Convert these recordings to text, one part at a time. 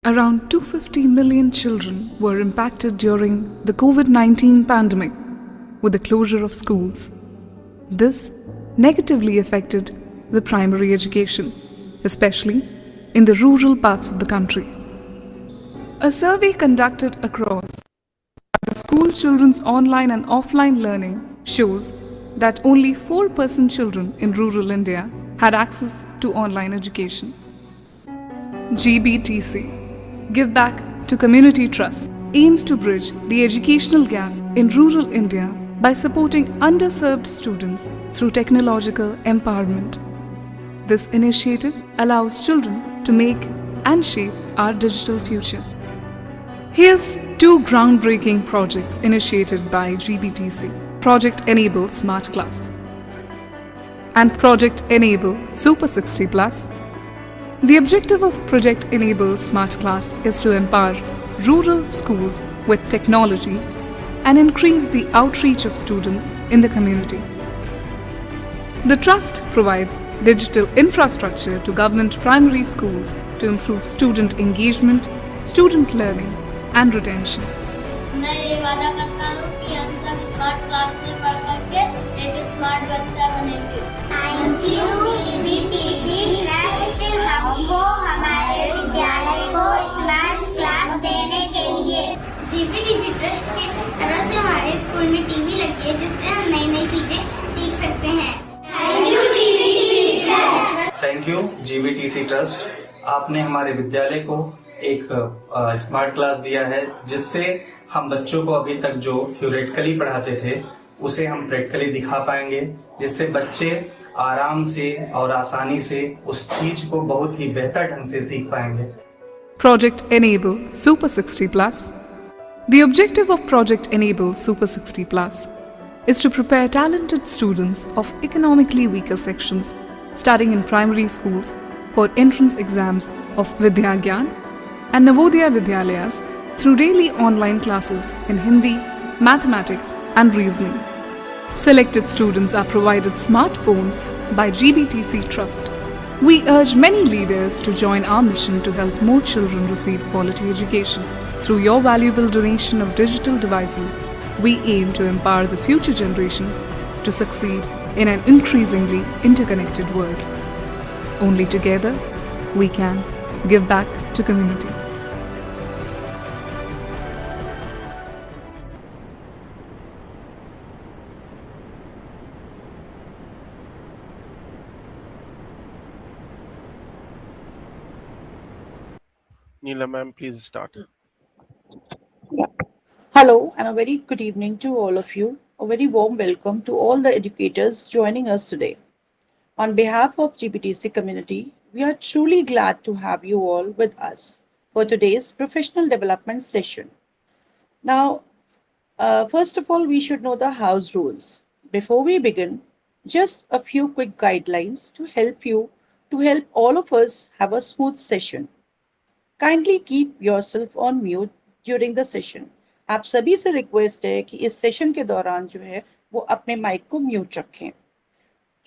Around 250 million children were impacted during the COVID-19 pandemic with the closure of schools. This negatively affected the primary education, especially in the rural parts of the country. A survey conducted across the school children's online and offline learning shows that only 4% children in rural India had access to online education. GBTC, Give Back to Community Trust, aims to bridge the educational gap in rural India by supporting underserved students through technological empowerment. This initiative allows children to make and shape our digital future. Here's two groundbreaking projects initiated by GBTC: Project Enable Smart Class and Project Enable Super 60 Plus. The objective of Project Enable Smart Class is to empower rural schools with technology and increase the outreach of students in the community. The Trust provides digital infrastructure to government primary schools to improve student engagement, student learning and retention. मैं ये वादा करता हूँ कि हम सब smart class में पढ़ करके एक स्मार्ट बच्चा बनेंगे। थैंक यू जीबीटीसी ट्रस्ट हमको हमारे विद्यालय को स्मार्ट क्लास देने के लिए। जीबीटीसी ट्रस्ट की तरफ से हमारे स्कूल में टीवी लगी है जिससे हम नई नई चीजें सीख सकते हैं। Thank you GBTC trust. Thank you GBTC trust. आपने हमारे विद्यालय को एक स्मार्ट क्लास दिया है जिससे हम बच्चों को अभी तक जो थ्योरेटिकली पढ़ाते थे उसे हम प्रैक्टिकली दिखा पाएंगे, जिससे बच्चे आराम से और आसानी से उस चीज को बहुत ही बेहतर ढंग से सीख पाएंगे। Project Enable Super 60 Plus. The objective of Project Enable Super 60 Plus is to prepare talented students of economically weaker sections studying in primary schools for entrance exams of Vidya Gyan and Navodaya Vidyalayas through daily online classes in Hindi, mathematics and reasoning. Selected students are provided smartphones by GBTC Trust. We urge many leaders to join our mission to help more children receive quality education. Through your valuable donation of digital devices, we aim to empower the future generation to succeed in an increasingly interconnected world. Only together, we can give back to community. Neela ma'am, please start. Hello and a very good evening to all of you. A very warm welcome to all the educators joining us today. On behalf of GBTC community, we are truly glad to have you all with us for today's professional development session. Now, first of all, we should know the house rules. Before we begin, just a few quick guidelines to help all of us have a smooth session. Kindly keep yourself on mute during the session. आप सभी से request है कि इस session के दौरान जो है वो अपने माइक को म्यूट रखें.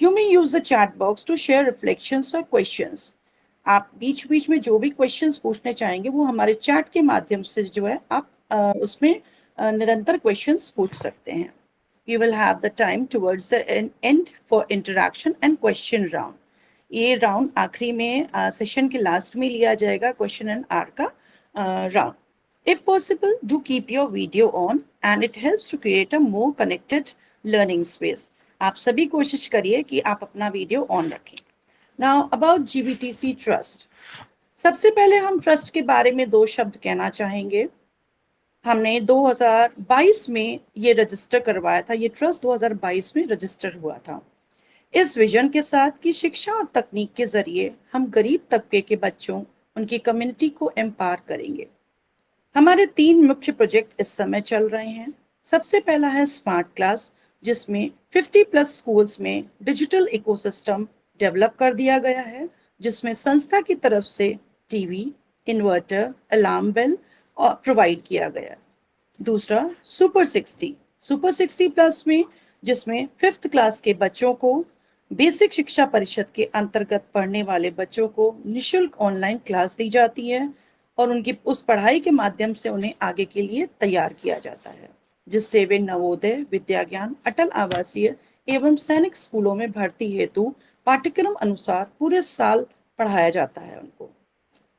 You may use the chat box to share reflections or questions. आप बीच बीच में जो भी क्वेश्चंस पूछने चाहेंगे वो हमारे चैट के माध्यम से जो है आप उसमें निरंतर क्वेश्चंस पूछ सकते हैं. We will have the time towards the end for interaction and question round. ये राउंड आखिरी में सेशन के लास्ट में लिया जाएगा, क्वेश्चन एंड आर का round. If possible, do keep your video on and it helps to create a more connected learning space. आप सभी कोशिश करिए कि आप अपना वीडियो ऑन रखें. Now about GBTC Trust. सबसे पहले हम ट्रस्ट के बारे में दो शब्द कहना चाहेंगे. हमने 2022 में ये रजिस्टर करवाया था. ये ट्रस्ट 2022 में रजिस्टर हुआ था इस विजन के साथ कि शिक्षा और तकनीक के जरिए हम गरीब तबके के बच्चों, उनकी कम्युनिटी को एम्पावर करेंगे. हमारे 3 मुख्य प्रोजेक्ट इस समय चल रहे हैं. सबसे पहला है स्मार्ट क्लास, जिसमें 50+ स्कूल्स में डिजिटल इकोसिस्टम डेवलप कर दिया गया है, जिसमें संस्था की तरफ से TV, inverter, alarm bell provide किया गया. दूसरा सुपर 60+ में, जिसमें 5th क्लास के बच्चों को बेसिक शिक्षा परिषद के अंतर्गत पढ़ने वाले बच्चों को निशुल्क ऑनलाइन क्लास दी जाती है और उनकी उस पढ़ाई के माध्यम से उन्हें आगे के लिए तैयार किया जाता है, जिससे वे नवोदय, विद्या ज्ञान, अटल आवासीय एवं सैनिक स्कूलों में भर्ती हेतु पाठ्यक्रम अनुसार पूरे साल पढ़ाया जाता है उनको।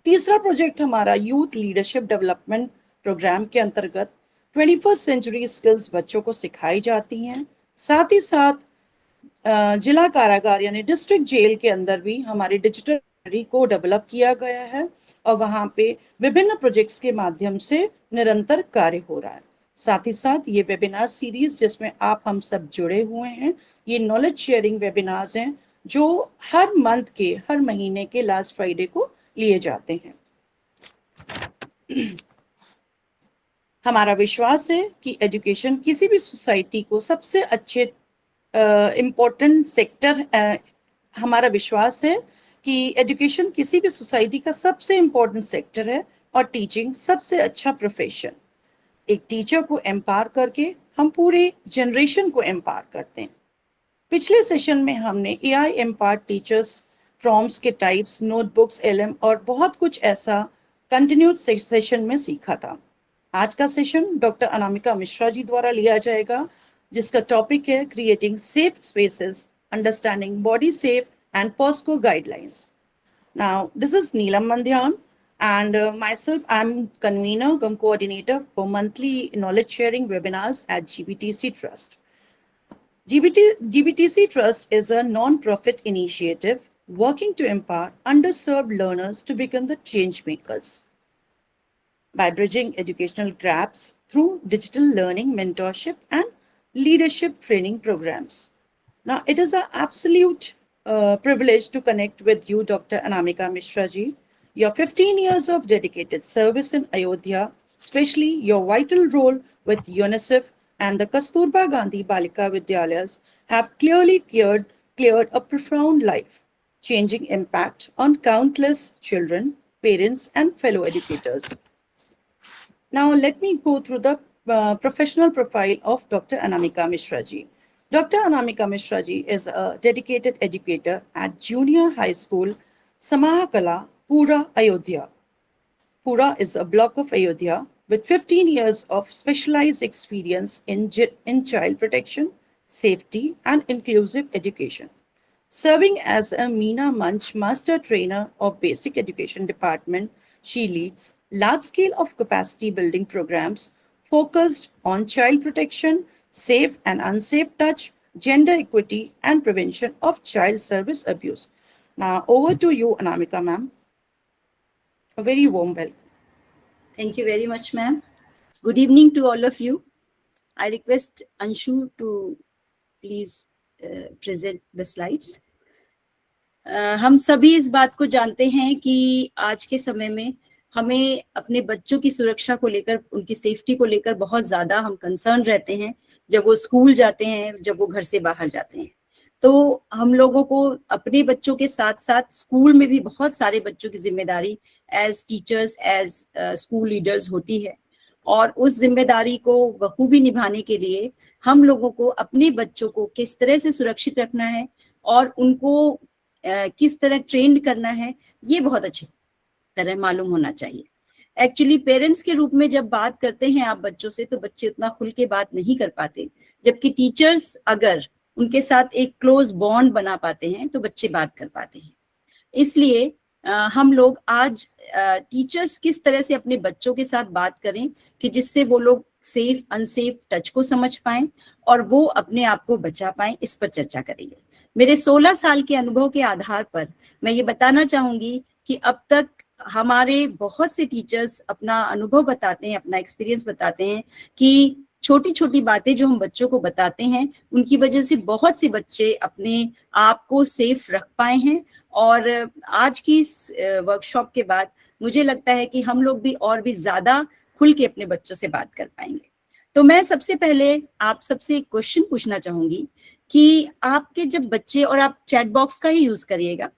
तीसरा प्रोजेक्ट हमारा यूथ लीडरशिप डेवलपमेंट प्रोग्राम के अंतर्गत 21st सेंचुरी स्किल्स बच्चों को सिखाई जाती हैं। साथ ही साथ जिला कारागार यानी डिस्ट्रिक्ट जेल के अंदर भी हमारी डिजिटल लाइब्रेरी को डेवलप किया गया है और वहाँ पे विभिन्न प्रोजेक्ट्स के माध्यम से निरंतर कार्य हो रहा है। साथ ही साथ ये वेबिनार सीरीज जिसमें आप हम सब जुड़े हुए हैं, ये नॉलेज शेयरिंग वेबिनार्स हैं जो हर मंथ के, हर महीने के लास्ट फ्राइडे को लिए जाते हैं। हमारा विश्वास है कि एजुकेशन किसी भी सोसाइटी को सबसे अच्छे इम्पोर्टेंट सेक्टर, हमारा विश्वास है कि एजुकेशन किसी भी सोसाइटी का सबसे इम्पोर्टेंट सेक्टर है और टीचिंग सबसे अच्छा प्रोफेशन। एक टीचर को एम्पावर करके हम पूरे जनरेशन को एम्पावर करते हैं। पिछले सेशन में हमने AI एम्पावर्ड टीचर्स, प्रॉम्प्ट्स के टाइप्स, नोटबुक्स, LM और बहुत कुछ ऐसा कंटिन्यूड सेशन में सीखा था। आज का सेशन डॉक्टर अनामिका मिश्रा जी द्वारा लिया जाएगा, जिसका टॉपिक है creating safe spaces, understanding body safe and POSCO guidelines. Now, this is Neelam Mandhyan, and myself, I'm convener, coordinator for monthly knowledge sharing webinars at GBTC Trust. GBTC Trust is a non-profit initiative working to empower underserved learners to become the change makers by bridging educational gaps through digital learning, mentorship, and leadership training programs. Now, it is an absolute privilege to connect with you, Dr. Anamika Mishra ji. Your 15 years of dedicated service in Ayodhya, especially your vital role with UNICEF and the Kasturba Gandhi Balika Vidyalayas, have clearly cleared a profound life-changing impact on countless children, parents, and fellow educators. Now, let me go through the professional profile of Dr. Anamika Mishra ji. Dr. Anamika Mishra ji is a dedicated educator at Junior High School, Samahakala, Pura, Ayodhya. Pura is a block of Ayodhya with 15 years of specialized experience in child protection, safety, and inclusive education. Serving as a Meena Munch Master Trainer of Basic Education Department, she leads large-scale of capacity building programs focused on child protection, safe and unsafe touch, gender equity, and prevention of child service abuse. Now, over to you, Anamika ma'am. A very warm welcome. Thank you very much, ma'am. Good evening to all of you. I request Anshu to please present the slides. हम सभी इस बात को जानते हैं कि आज के समय में हमें अपने बच्चों की सुरक्षा को लेकर, उनकी सेफ्टी को लेकर बहुत ज्यादा हम कंसर्न रहते हैं। जब वो स्कूल जाते हैं, जब वो घर से बाहर जाते हैं, तो हम लोगों को अपने बच्चों के साथ साथ स्कूल में भी बहुत सारे बच्चों की जिम्मेदारी as teachers, as school leaders होती है। और उस जिम्मेदारी को बखूबी निभाने के लिए हम लोगों को अपने बच्चों को किस तरह से सुरक्षित रखना है और उनको किस तरह ट्रेंड करना है, ये बहुत अच्छी तरह मालूम होना चाहिए। एक्चुअली पेरेंट्स के रूप में जब बात करते हैं आप बच्चों से, तो बच्चे उतना खुल के बात नहीं कर पाते, जबकि टीचर्स अगर उनके साथ एक क्लोज बॉन्ड बना पाते हैं तो बच्चे बात कर पाते हैं। इसलिए हम लोग आज टीचर्स किस तरह से अपने बच्चों के साथ बात करें कि जिससे वो लोग सेफ अनसेफ टच को समझ पाएं और वो अपने आप को बचा पाएं, इस पर चर्चा करेंगे। मेरे 16 साल के अनुभव के आधार पर मैं ये बताना चाहूंगी कि अब तक हमारे बहुत से टीचर्स अपना अनुभव बताते हैं, अपना एक्सपीरियंस बताते हैं कि छोटी छोटी बातें जो हम बच्चों को बताते हैं उनकी वजह से बहुत से बच्चे अपने आप को सेफ रख पाए हैं। और आज की इस वर्कशॉप के बाद मुझे लगता है कि हम लोग भी और भी ज्यादा खुल के अपने बच्चों से बात कर पाएंगे। तो मैं सबसे पहले आप सबसे एक क्वेश्चन पूछना चाहूंगी कि आपके जब बच्चे, और आप चैट बॉक्स का ही यूज करिएगा,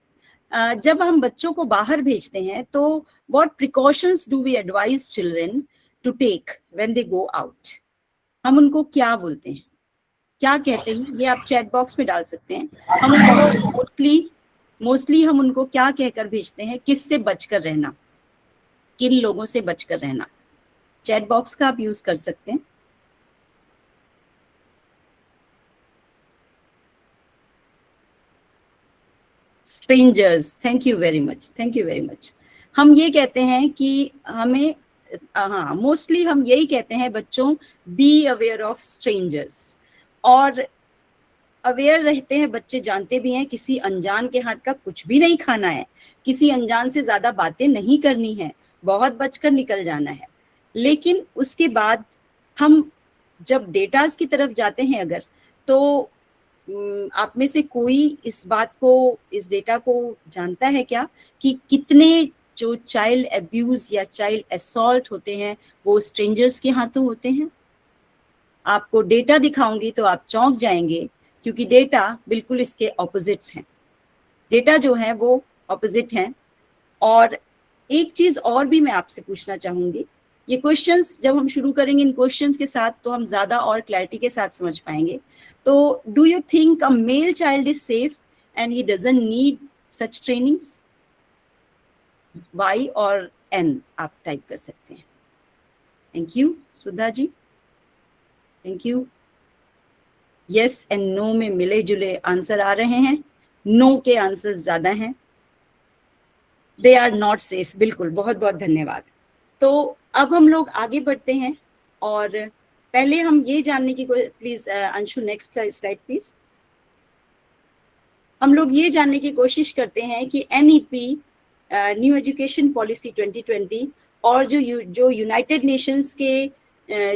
जब हम बच्चों को बाहर भेजते हैं तो what precautions do we advise children to take when they go out? हम उनको क्या बोलते हैं, क्या कहते हैं, ये आप चैट बॉक्स में डाल सकते हैं। हम उनको मोस्टली हम उनको क्या कहकर भेजते हैं, किससे बचकर रहना? किन लोगों से बचकर रहना। चैट बॉक्स का आप यूज कर सकते हैं। Strangers, thank you very much, thank you very much. हम ये कहते हैं कि हमें, हाँ, मोस्टली हम यही कहते हैं बच्चों, बी अवेयर ऑफ स्ट्रेंजर्स। और अवेयर रहते हैं बच्चे, जानते भी हैं किसी अनजान के हाथ का कुछ भी नहीं खाना है, किसी अनजान से ज्यादा बातें नहीं करनी है, बहुत बचकर निकल जाना है। लेकिन उसके बाद हम जब डेटास की तरफ जाते हैं अगर, तो आप में से कोई इस बात को, इस डेटा को जानता है क्या कि कितने जो चाइल्ड अब्यूज या चाइल्ड असॉल्ट होते हैं वो स्ट्रेंजर्स के हाथों होते हैं? आपको डेटा दिखाऊंगी तो आप चौंक जाएंगे, क्योंकि डेटा बिल्कुल इसके ऑपोजिट्स हैं। डेटा जो है वो ऑपोजिट हैं। और एक चीज और भी मैं आपसे पूछना चाहूंगी, ये क्वेश्चंस जब हम शुरू करेंगे इन क्वेश्चंस के साथ तो हम ज्यादा और क्लैरिटी के साथ समझ पाएंगे। तो do you think a male child is safe and he doesn't need such trainings? Y और N आप टाइप कर सकते हैं। Thank you Sudha ji, thank you. Yes and no में मिले जुले आंसर आ रहे हैं, नो के आंसर ज्यादा हैं। दे आर नॉट सेफ, बिल्कुल, बहुत बहुत धन्यवाद। तो अब हम लोग आगे बढ़ते हैं और पहले हम ये जानने की, please Anshu next slide please. हम लोग ये जानने की कोशिश करते हैं कि NEP न्यू एजुकेशन पॉलिसी 2020 और जो यूनाइटेड नेशंस के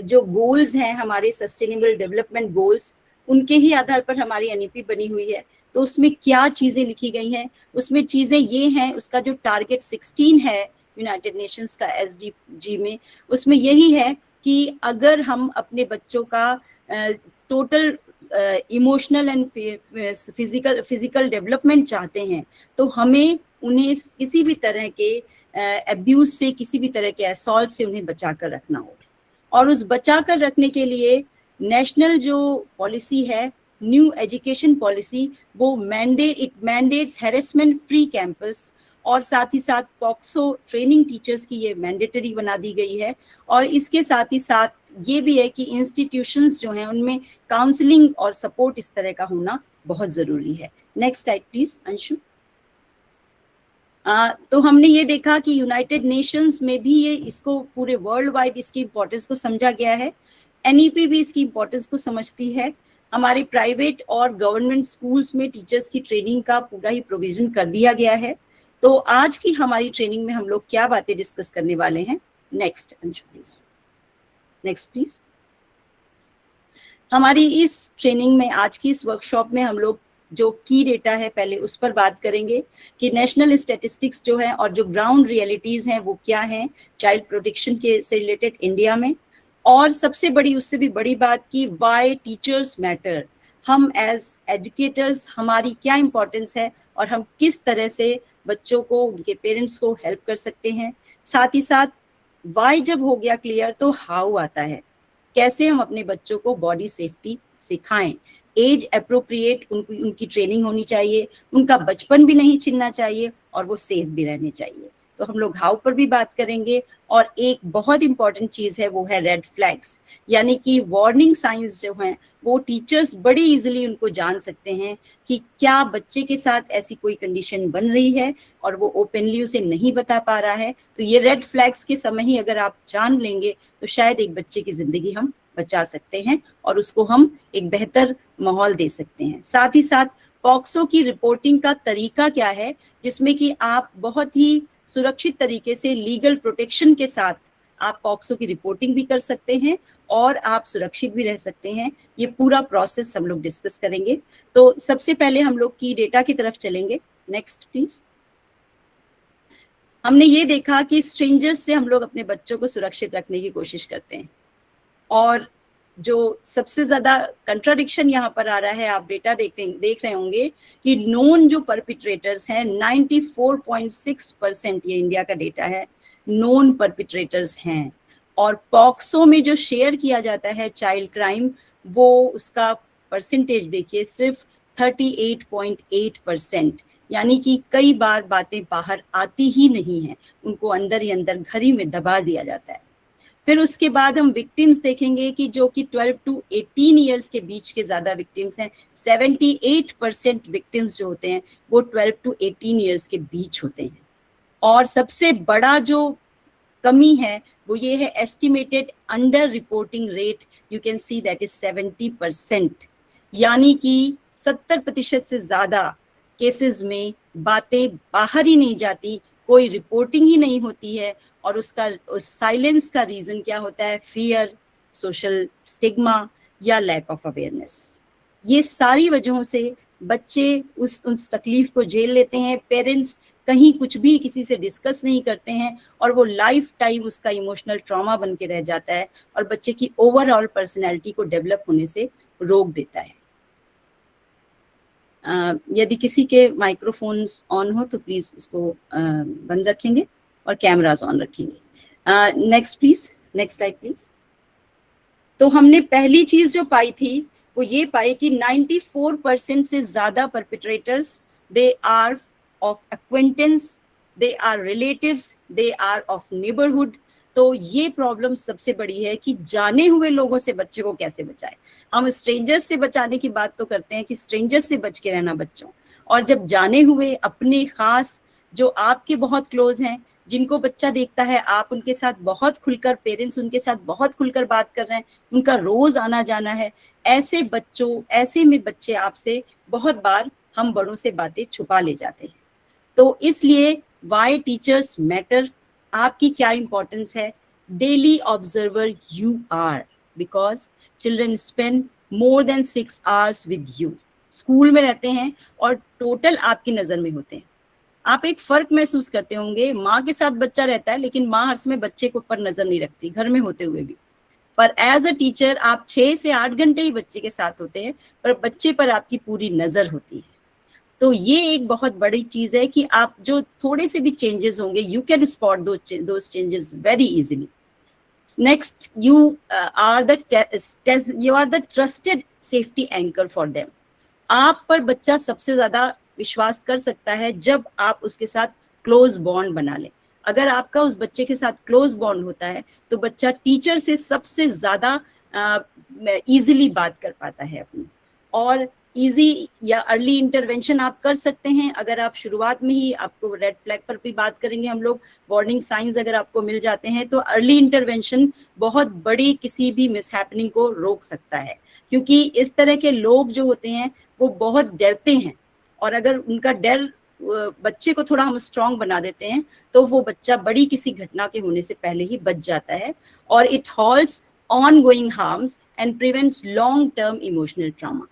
जो गोल्स हैं, हमारे सस्टेनेबल डेवलपमेंट गोल्स, उनके ही आधार पर हमारी NEP बनी हुई है। तो उसमें क्या चीजें लिखी गई हैं? उसमें चीजें ये हैं, उसका जो टारगेट 16 है यूनाइटेड नेशंस का SDG में, उसमें यही है कि अगर हम अपने बच्चों का total emotional and physical development चाहते हैं तो हमें उन्हें किसी भी तरह के अब्यूज से, किसी भी तरह के असॉल्ट से उन्हें बचा कर रखना होगा। और उस बचा कर रखने के लिए नेशनल जो पॉलिसी है, न्यू एजुकेशन पॉलिसी, वो मैंडेट्स हैरेसमेंट फ्री कैंपस और साथ ही साथ पॉक्सो ट्रेनिंग टीचर्स की ये मैंडेटरी बना दी गई है। और इसके साथ ही साथ ये भी है कि इंस्टीट्यूशंस जो हैं उनमें काउंसलिंग और सपोर्ट इस तरह का होना बहुत जरूरी है। Next slide please Anshu. तो हमने ये देखा कि यूनाइटेड नेशंस में भी ये इसको पूरे वर्ल्ड वाइड इसकी इंपॉर्टेंस को समझा गया है। NEP भी इसकी इंपॉर्टेंस को समझती है। हमारे प्राइवेट और गवर्नमेंट स्कूल्स में टीचर्स की ट्रेनिंग का पूरा ही प्रोविजन कर दिया गया है। तो आज की हमारी ट्रेनिंग में हम लोग क्या बातें डिस्कस करने वाले हैं? Next Anshu please, next please. हमारी इस ट्रेनिंग में, आज की इस वर्कशॉप में हम लोग जो की डेटा है पहले उस पर बात करेंगे कि नेशनल स्टैटिस्टिक्स जो है और जो ग्राउंड रियलिटीज हैं वो क्या हैं चाइल्ड प्रोटेक्शन के से रिलेटेड इंडिया में। और सबसे बड़ी, उससे भी बड़ी बात की, व्हाई टीचर्स मैटर, हम एज एजुकेटर्स हमारी क्या इंपॉर्टेंस है और हम किस तरह से बच्चों को, उनके पेरेंट्स को हेल्प कर सकते हैं। साथ ही साथ व्हाई जब हो गया क्लियर तो हाउ आता है, कैसे हम अपने बच्चों को बॉडी सेफ्टी सिखाएं। एज अप्रोप्रिएट उनकी ट्रेनिंग होनी चाहिए, उनका बचपन भी नहीं छिनना चाहिए और वो सेफ भी रहने चाहिए। तो हम लोग हाउ पर भी बात करेंगे। और एक बहुत इंपॉर्टेंट चीज है वो है रेड फ्लैग्स, यानी कि वार्निंग साइंस जो हैं वो टीचर्स बड़ी इजीली उनको जान सकते हैं कि क्या बच्चे के साथ ऐसी कोई कंडीशन बन रही है और वो ओपनली उसे नहीं बता पा रहा है। तो ये रेड फ्लैग्स के समय ही अगर आप जान लेंगे तो शायद एक बच्चे की जिंदगी हम बचा सकते हैं और उसको हम एक बेहतर माहौल दे सकते हैं। साथ ही साथ पॉक्सो की रिपोर्टिंग का तरीका क्या है, जिसमें कि आप बहुत ही सुरक्षित तरीके से लीगल प्रोटेक्शन के साथ आप पॉक्सो की रिपोर्टिंग भी कर सकते हैं और आप सुरक्षित भी रह सकते हैं। ये पूरा प्रोसेस हम लोग डिस्कस करेंगे। तो सबसे पहले हम लोग की डेटा की तरफ चलेंगे। Next please. हमने ये देखा कि स्ट्रेंजर्स से हम लोग अपने बच्चों को सुरक्षित रखने की कोशिश करते हैं और जो सबसे ज्यादा कंट्राडिक्शन यहाँ पर आ रहा है, आप डेटा देख रहे होंगे कि नोन जो परपिट्रेटर्स हैं 94.6%, ये इंडिया का डेटा है, नोन परपिट्रेटर्स हैं। और पॉक्सो में जो शेयर किया जाता है चाइल्ड क्राइम, वो उसका परसेंटेज देखिए सिर्फ 38.8%। यानी कि कई बार बातें बाहर आती ही नहीं हैं, उनको अंदर ही अंदर घर ही में दबा दिया जाता है। फिर उसके बाद हम विक्टिम्स देखेंगे कि जो कि 12 to 18 ईयर्स के बीच के ज़्यादा विक्टिम्स हैं। 78% विक्टिम्स जो होते हैं वो 12 to 18 ईयर्स के बीच होते हैं। और सबसे बड़ा जो कमी है वो ये है estimated under reporting rate, you can see that is 70%, यानी कि 70% से ज़्यादा केसेस में बातें बाहर ही नहीं जाती, कोई रिपोर्टिंग ही नहीं होती है। और उस साइलेंस का रीजन क्या होता है? फियर, सोशल स्टिग्मा या लैक ऑफ अवेयरनेस। ये सारी वजहों से बच्चे उस तकलीफ को झेल लेते हैं। पेरेंट्स कहीं कुछ भी किसी से डिस्कस नहीं करते हैं और वो लाइफ टाइम उसका इमोशनल ट्रॉमा बन के रह जाता है और बच्चे की ओवरऑल पर्सनैलिटी को डेवलप होने से रोक देता है। यदि किसी के माइक्रोफोन्स ऑन हो तो प्लीज उसको बंद रखेंगे और कैमरास ऑन रखेंगे। Next please, next slide please. तो हमने पहली चीज जो पाई थी वो ये पाई कि 94% से ज्यादा perpetrators they are of acquaintance, they are relatives, they are of neighbourhood. तो ये प्रॉब्लम सबसे बड़ी है कि जाने हुए लोगों से बच्चे को कैसे बचाएं। हम स्ट्रेंजर्स से बचाने की बात तो करते हैं कि स्ट्रेंजर्स से बच के रहना बच्चों, और जब जाने हुए अपने खास जो आपके बहुत क्लोज हैं, जिनको बच्चा देखता है आप उनके साथ बहुत खुलकर, पेरेंट्स उनके साथ बहुत खुलकर बात कर रहे हैं, उनका रोज आना जाना है, ऐसे में बच्चे आपसे बहुत बार हम बड़ों से बातें छुपा ले जाते हैं। तो इसलिए वाई टीचर्स मैटर, आपकी क्या इंपॉर्टेंस है? Daily observer you are, because children spend more than 6 hours with you. School में रहते हैं और टोटल आपकी नजर में होते हैं। आप एक फर्क महसूस करते होंगे, माँ के साथ बच्चा रहता है लेकिन माँ हर समय बच्चे के ऊपर नजर नहीं रखती, घर में होते हुए भी। पर एज अ टीचर आप 6 से 8 घंटे ही बच्चे के साथ होते हैं, पर बच्चे पर आपकी पूरी नजर होती है। तो ये एक बहुत बड़ी चीज है कि आप जो थोड़े से भी चेंजेस होंगे, you can spot those changes very easily. Next, you are the trusted safety anchor for them. आप पर बच्चा सबसे ज्यादा विश्वास कर सकता है जब आप उसके साथ क्लोज बॉन्ड बना लें। अगर आपका उस बच्चे के साथ क्लोज बॉन्ड होता है तो बच्चा टीचर से सबसे ज्यादा इजीली बात कर पाता है अपनी, और इजी या अर्ली इंटरवेंशन आप कर सकते हैं। अगर आप शुरुआत में ही, आपको रेड फ्लैग पर भी बात करेंगे हम लोग, वार्निंग साइंस अगर आपको मिल जाते हैं तो अर्ली इंटरवेंशन बहुत बड़ी किसी भी मिसहैपनिंग को रोक सकता है। क्योंकि इस तरह के लोग जो होते हैं वो बहुत डरते हैं, और अगर उनका डर बच्चे को थोड़ा हम स्ट्रांग बना देते हैं तो वो बच्चा बड़ी किसी घटना के होने से पहले ही बच जाता है, और it halts ongoing harms and prevents long term emotional trauma.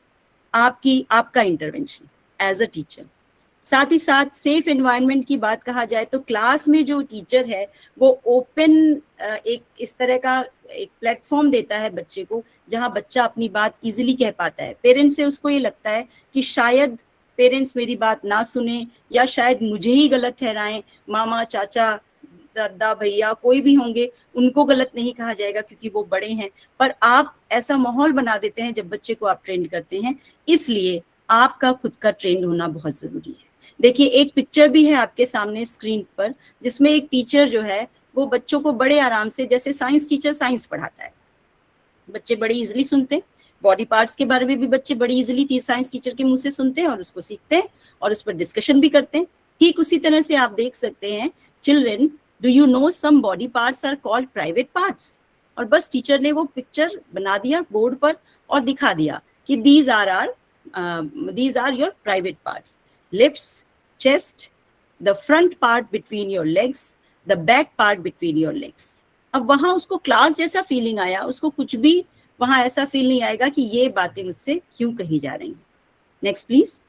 आपका इंटरवेंशन एज अ टीचर। साथ ही साथ सेफ एनवायरनमेंट की बात कहा जाए तो क्लास में जो टीचर है वो ओपन एक इस तरह का एक प्लेटफॉर्म देता है बच्चे को, जहां बच्चा अपनी बात इजीली कह पाता है। पेरेंट्स से उसको ये लगता है कि शायद पेरेंट्स मेरी बात ना सुने या शायद मुझे ही गलत ठहराएं, मामा, चाचा, दादा, भैया कोई भी होंगे, उनको गलत नहीं कहा जाएगा क्योंकि वो बड़े हैं। पर आप ऐसा माहौल बना देते हैं जब बच्चे को आप ट्रेन करते हैं, इसलिए आपका खुद का ट्रेंड होना बहुत जरूरी है। देखिए, एक पिक्चर भी है आपके सामने स्क्रीन पर, जिसमें एक टीचर जो है वो बच्चों को बड़े आराम से, जैसे साइंस टीचर साइंस पढ़ाता है, बच्चे बड़े इजिली सुनते हैं। बॉडी पार्ट्स के बारे में भी बच्चे बड़ी इजिली साइंस टीचर के मुंह से सुनते हैं और उसको सीखते हैं और उस पर डिस्कशन भी करते हैं। ठीक उसी तरह से आप देख सकते हैं, children, do you know some body parts are called private parts. और बस टीचर ने वो पिक्चर बना दिया बोर्ड पर और दिखा दिया कि these are your private parts, lips, chest, the front part between your legs, the back part between your legs. अब वहां उसको क्लास जैसा फीलिंग आया, उसको कुछ भी वहां ऐसा फील नहीं आएगा कि ये बातें मुझसे क्यों कही जा रही हैं। Next please.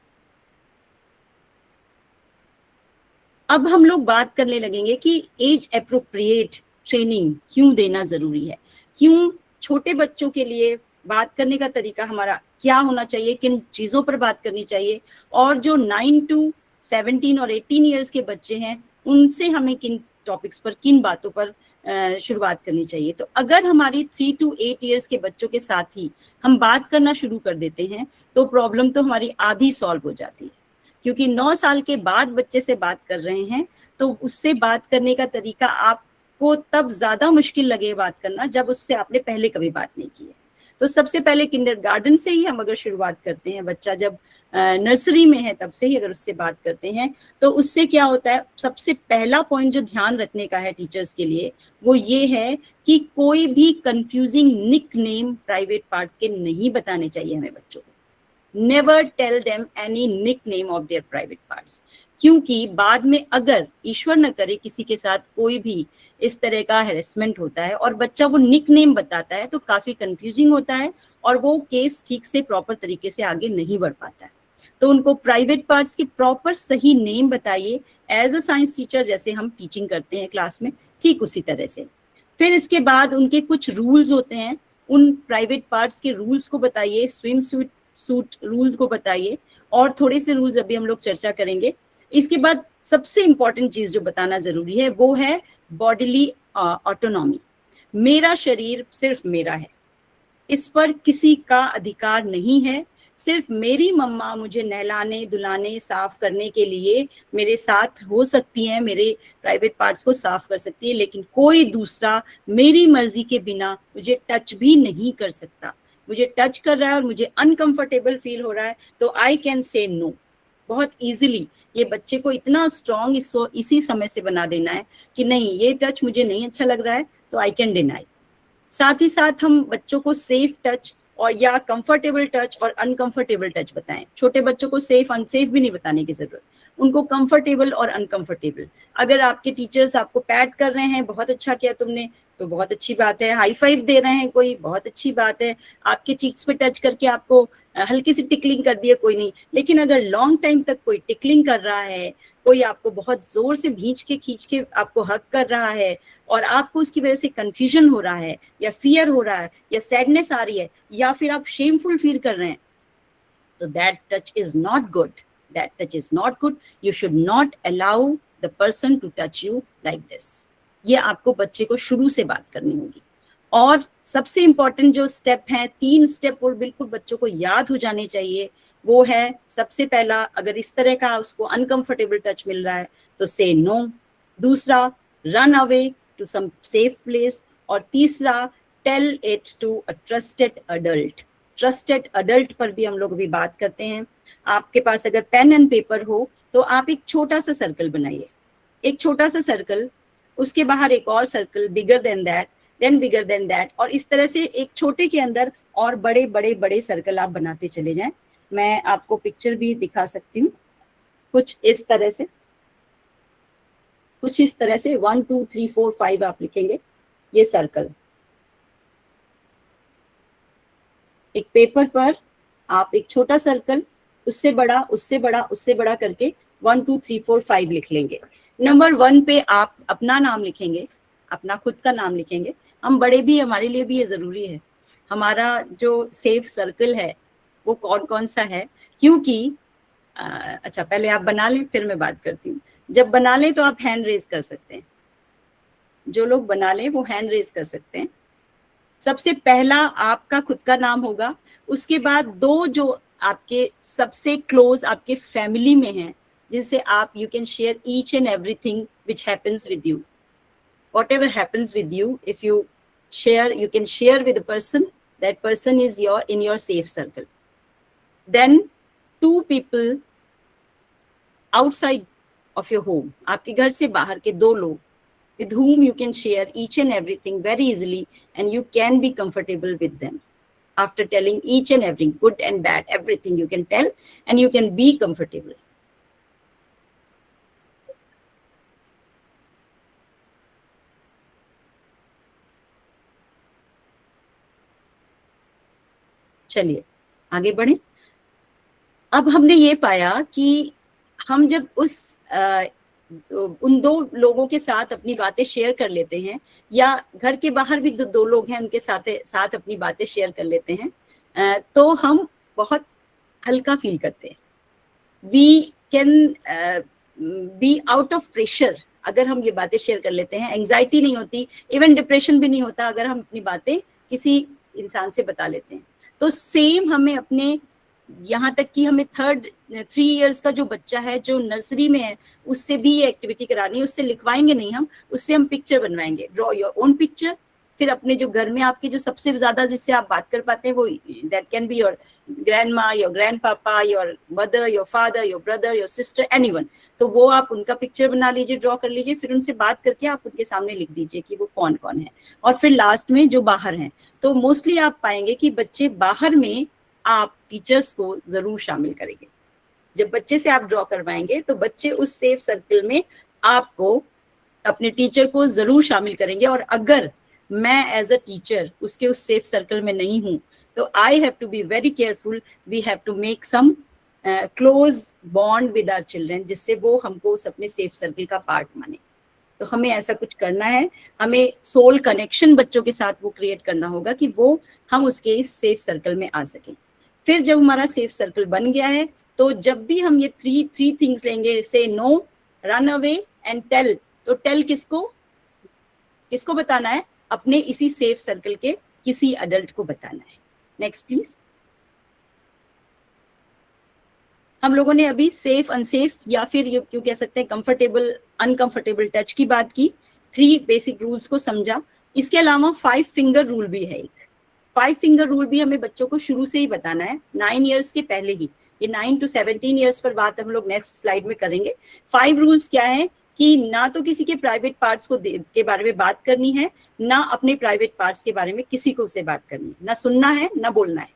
अब हम लोग बात करने लगेंगे कि एज एप्रोप्रिएट ट्रेनिंग क्यों देना जरूरी है, क्यों छोटे बच्चों के लिए बात करने का तरीका हमारा क्या होना चाहिए, किन चीजों पर बात करनी चाहिए, और जो 9 to 17 और 18 ईयर्स के बच्चे हैं उनसे हमें किन टॉपिक्स पर, किन बातों पर शुरुआत करनी चाहिए। तो अगर हमारी 3 to 8 ईयर्स के बच्चों के साथ ही हम बात करना शुरू कर देते हैं तो प्रॉब्लम तो हमारी आधी सॉल्व हो जाती है। क्योंकि 9 साल के बाद बच्चे से बात कर रहे हैं तो उससे बात करने का तरीका आपको तब ज्यादा मुश्किल लगे बात करना जब उससे आपने पहले कभी बात नहीं की है। तो सबसे पहले किंडरगार्टन से ही हम अगर शुरुआत करते हैं, बच्चा जब नर्सरी में है तब से ही अगर उससे बात करते हैं, तो उससे क्या होता है, सबसे पहला पॉइंट जो ध्यान रखने का है टीचर्स के लिए वो ये है कि कोई भी confusing nickname private parts के नहीं बताने चाहिए हमें बच्चों को। Never tell them any nickname of their private parts, क्योंकि बाद में अगर ईश्वर न करे किसी के साथ कोई भी इस तरह का हेरेसमेंट होता है और बच्चा वो निक नेम बताता है तो काफी कंफ्यूजिंग होता है और वो केस ठीक से प्रॉपर तरीके से आगे नहीं बढ़ पाता है। तो उनको प्राइवेट पार्ट्स के प्रॉपर सही नेम बताइए एज अ साइंस टीचर, जैसे हम टीचिंग करते हैं क्लास में, ठीक उसी तरह से। फिर इसके बाद उनके कुछ रूल्स होते हैं, उन प्राइवेट पार्ट्स के रूल्स को बताइए, स्विम सूट रूल्स को बताइए, और थोड़े से रूल्स अभी हम लोग चर्चा करेंगे। इसके बाद सबसे इंपॉर्टेंट चीज जो बताना जरूरी है वो है बॉडीली ऑटोनॉमी। मेरा शरीर सिर्फ मेरा है, इस पर किसी का अधिकार नहीं है। सिर्फ मेरी मम्मा मुझे नहलाने धुलाने साफ करने के लिए मेरे साथ हो सकती हैं, मेरे प्राइवेट पार्ट्स को साफ कर सकती है, लेकिन कोई दूसरा मेरी मर्जी के बिना मुझे टच भी नहीं कर सकता। मुझे टच कर रहा है और मुझे अनकंफर्टेबल फील हो रहा है तो आई कैन से नो बहुत इजीली। ये बच्चे को इतना स्ट्रॉन्ग इसी समय से बना देना है कि नहीं, ये टच मुझे नहीं अच्छा लग रहा है तो आई कैन डिनाई। साथ ही साथ हम बच्चों को सेफ टच और या कंफर्टेबल टच और अनकंफर्टेबल टच बताएं। छोटे बच्चों को सेफ अनसेफ भी नहीं बताने की जरूरत, उनको कंफर्टेबल और अनकंफर्टेबल। अगर आपके टीचर्स आपको पैट कर रहे हैं, बहुत अच्छा किया तुमने, तो बहुत अच्छी बात है। हाई फाइव दे रहे हैं कोई, बहुत अच्छी बात है। आपके चीक्स पे टच करके आपको हल्की सी टिकलिंग कर दिया, कोई नहीं। लेकिन अगर लॉन्ग टाइम तक कोई टिकलिंग कर रहा है, कोई आपको बहुत जोर से खींच के आपको हक कर रहा है और आपको उसकी वजह से कंफ्यूजन हो रहा है या फियर हो रहा है या सैडनेस आ रही है या फिर आप शेमफुल फील कर रहे हैं, तो that touch is not good. That touch is not good. You should not allow the person to touch you like this. ये आपको बच्चे को शुरू से बात करनी होगी। और सबसे इंपॉर्टेंट जो स्टेप है, 3 स्टेप और बिल्कुल बच्चों को याद हो जाने चाहिए, वो है सबसे पहला, अगर इस तरह का उसको अनकंफर्टेबल टच मिल रहा है तो से नो। दूसरा, run away to some safe place. और तीसरा, tell it to a trusted adult. Trusted adult पर भी हम लोग अभी बात करते हैं। आपके पास अगर पेन एंड पेपर हो तो आप एक छोटा सा सर्कल बनाइए, एक छोटा सा सर्कल, उसके बाहर एक और circle, bigger than that, then bigger than that, और इस तरह से एक छोटे के अंदर और बड़े बड़े बड़े सर्कल आप बनाते चले जाएं। मैं आपको पिक्चर भी दिखा सकती हूँ। कुछ इस तरह से 1 2 3 4 5 आप लिखेंगे ये सर्कल। एक पेपर पर आप एक छोटा सर्कल, उससे बड़ा, उससे बड़ा, उससे बड़ा करके 1 2 3 4 5 लिख लेंगे। नंबर 1 पे आप अपना नाम लिखेंगे, अपना खुद का नाम लिखेंगे। हम बड़े भी, हमारे लिए भी ये जरूरी है। हमारा जो सेफ सर्कल है वो कौन कौन सा है, क्योंकि अच्छा पहले आप बना लें फिर मैं बात करती हूँ। जब बना लें तो आप हैंड रेज कर सकते हैं, जो लोग बना लें वो हैंड रेज कर सकते हैं। सबसे पहला आपका खुद का नाम होगा, उसके बाद 2 जो आपके सबसे क्लोज आपके फैमिली में हैं, जिनसे आप you can share each and everything which happens with you. Whatever happens with you, if you share, you can share with a person, that person is in your safe circle. Then 2 people outside of your home, आपके घर से बाहर के 2 लोग, with whom you can share each and everything very easily and you can be comfortable with them. After telling each and everything, good and bad, everything you can tell and you can be comfortable. चलिए आगे बढ़े। अब हमने ये पाया कि हम जब उन 2 लोगों के साथ अपनी बातें शेयर कर लेते हैं, या घर के बाहर भी 2 लोग हैं उनके साथ अपनी बातें शेयर कर लेते हैं, तो हम बहुत हल्का फील करते हैं। We can be out of pressure अगर हम ये बातें शेयर कर लेते हैं। एंजाइटी नहीं होती, इवन डिप्रेशन भी नहीं होता अगर हम अपनी बातें किसी इंसान से बता लेते हैं। तो सेम हमें अपने यहाँ तक कि हमें 3 इयर्स का जो बच्चा है जो नर्सरी में है उससे भी ये एक्टिविटी करानी है। उससे लिखवाएंगे नहीं हम, उससे हम पिक्चर बनवाएंगे, ड्रॉ योर ओन पिक्चर। फिर अपने जो घर में आपके जो सबसे ज्यादा जिससे आप बात कर पाते हैं वो that can be your grandma, your grandpapa, your mother, your father, your brother, your sister, anyone. तो वो आप उनका पिक्चर बना लीजिए, ड्रॉ कर लीजिए, फिर उनसे बात करके आप उनके सामने लिख दीजिए कि वो कौन कौन है। और फिर लास्ट में जो बाहर हैं, तो मोस्टली आप पाएंगे कि बच्चे बाहर में आप टीचर्स को जरूर शामिल करेंगे। जब बच्चे से आप ड्रॉ करवाएंगे तो बच्चे उस सेफ सर्कल में आपको अपने टीचर को जरूर शामिल करेंगे। और अगर मैं एज अ टीचर उसके उस सेफ सर्कल में नहीं हूं तो I have to be very careful, we have to make some close bond with our children, जिससे वो हमको उस अपने सेफ सर्कल का पार्ट माने। तो हमें ऐसा कुछ करना है, हमें सोल कनेक्शन बच्चों के साथ वो क्रिएट करना होगा कि वो हम उसके इस सेफ सर्कल में आ सकें। फिर जब हमारा सेफ सर्कल बन गया है तो जब भी हम ये थ्री थिंग्स लेंगे, say no, run away and tell, तो टेल किसको बताना है? अपने इसी सेफ सर्कल के किसी अडल्ट को बताना है। Next please. हम लोगों ने अभी सेफ, अनसेफ या फिर क्यों कह सकते हैं कंफर्टेबल, अनकंफर्टेबल टच की बात की, 3 बेसिक रूल्स को समझा। इसके अलावा 5 फिंगर रूल भी है एक। 5 फिंगर रूल भी हमें बच्चों को शुरू से ही बताना है, 9 इयर्स के पहले ही। ये 9 to 17 इयर्स पर बात हम लोग नेक्स्ट स्लाइड में करेंगे। 5 रूल्स क्या है कि ना तो किसी के प्राइवेट पार्ट्स के बारे में बात करनी है, ना अपने प्राइवेट पार्ट्स के बारे में किसी को से बात करनी है, ना सुनना है ना बोलना है।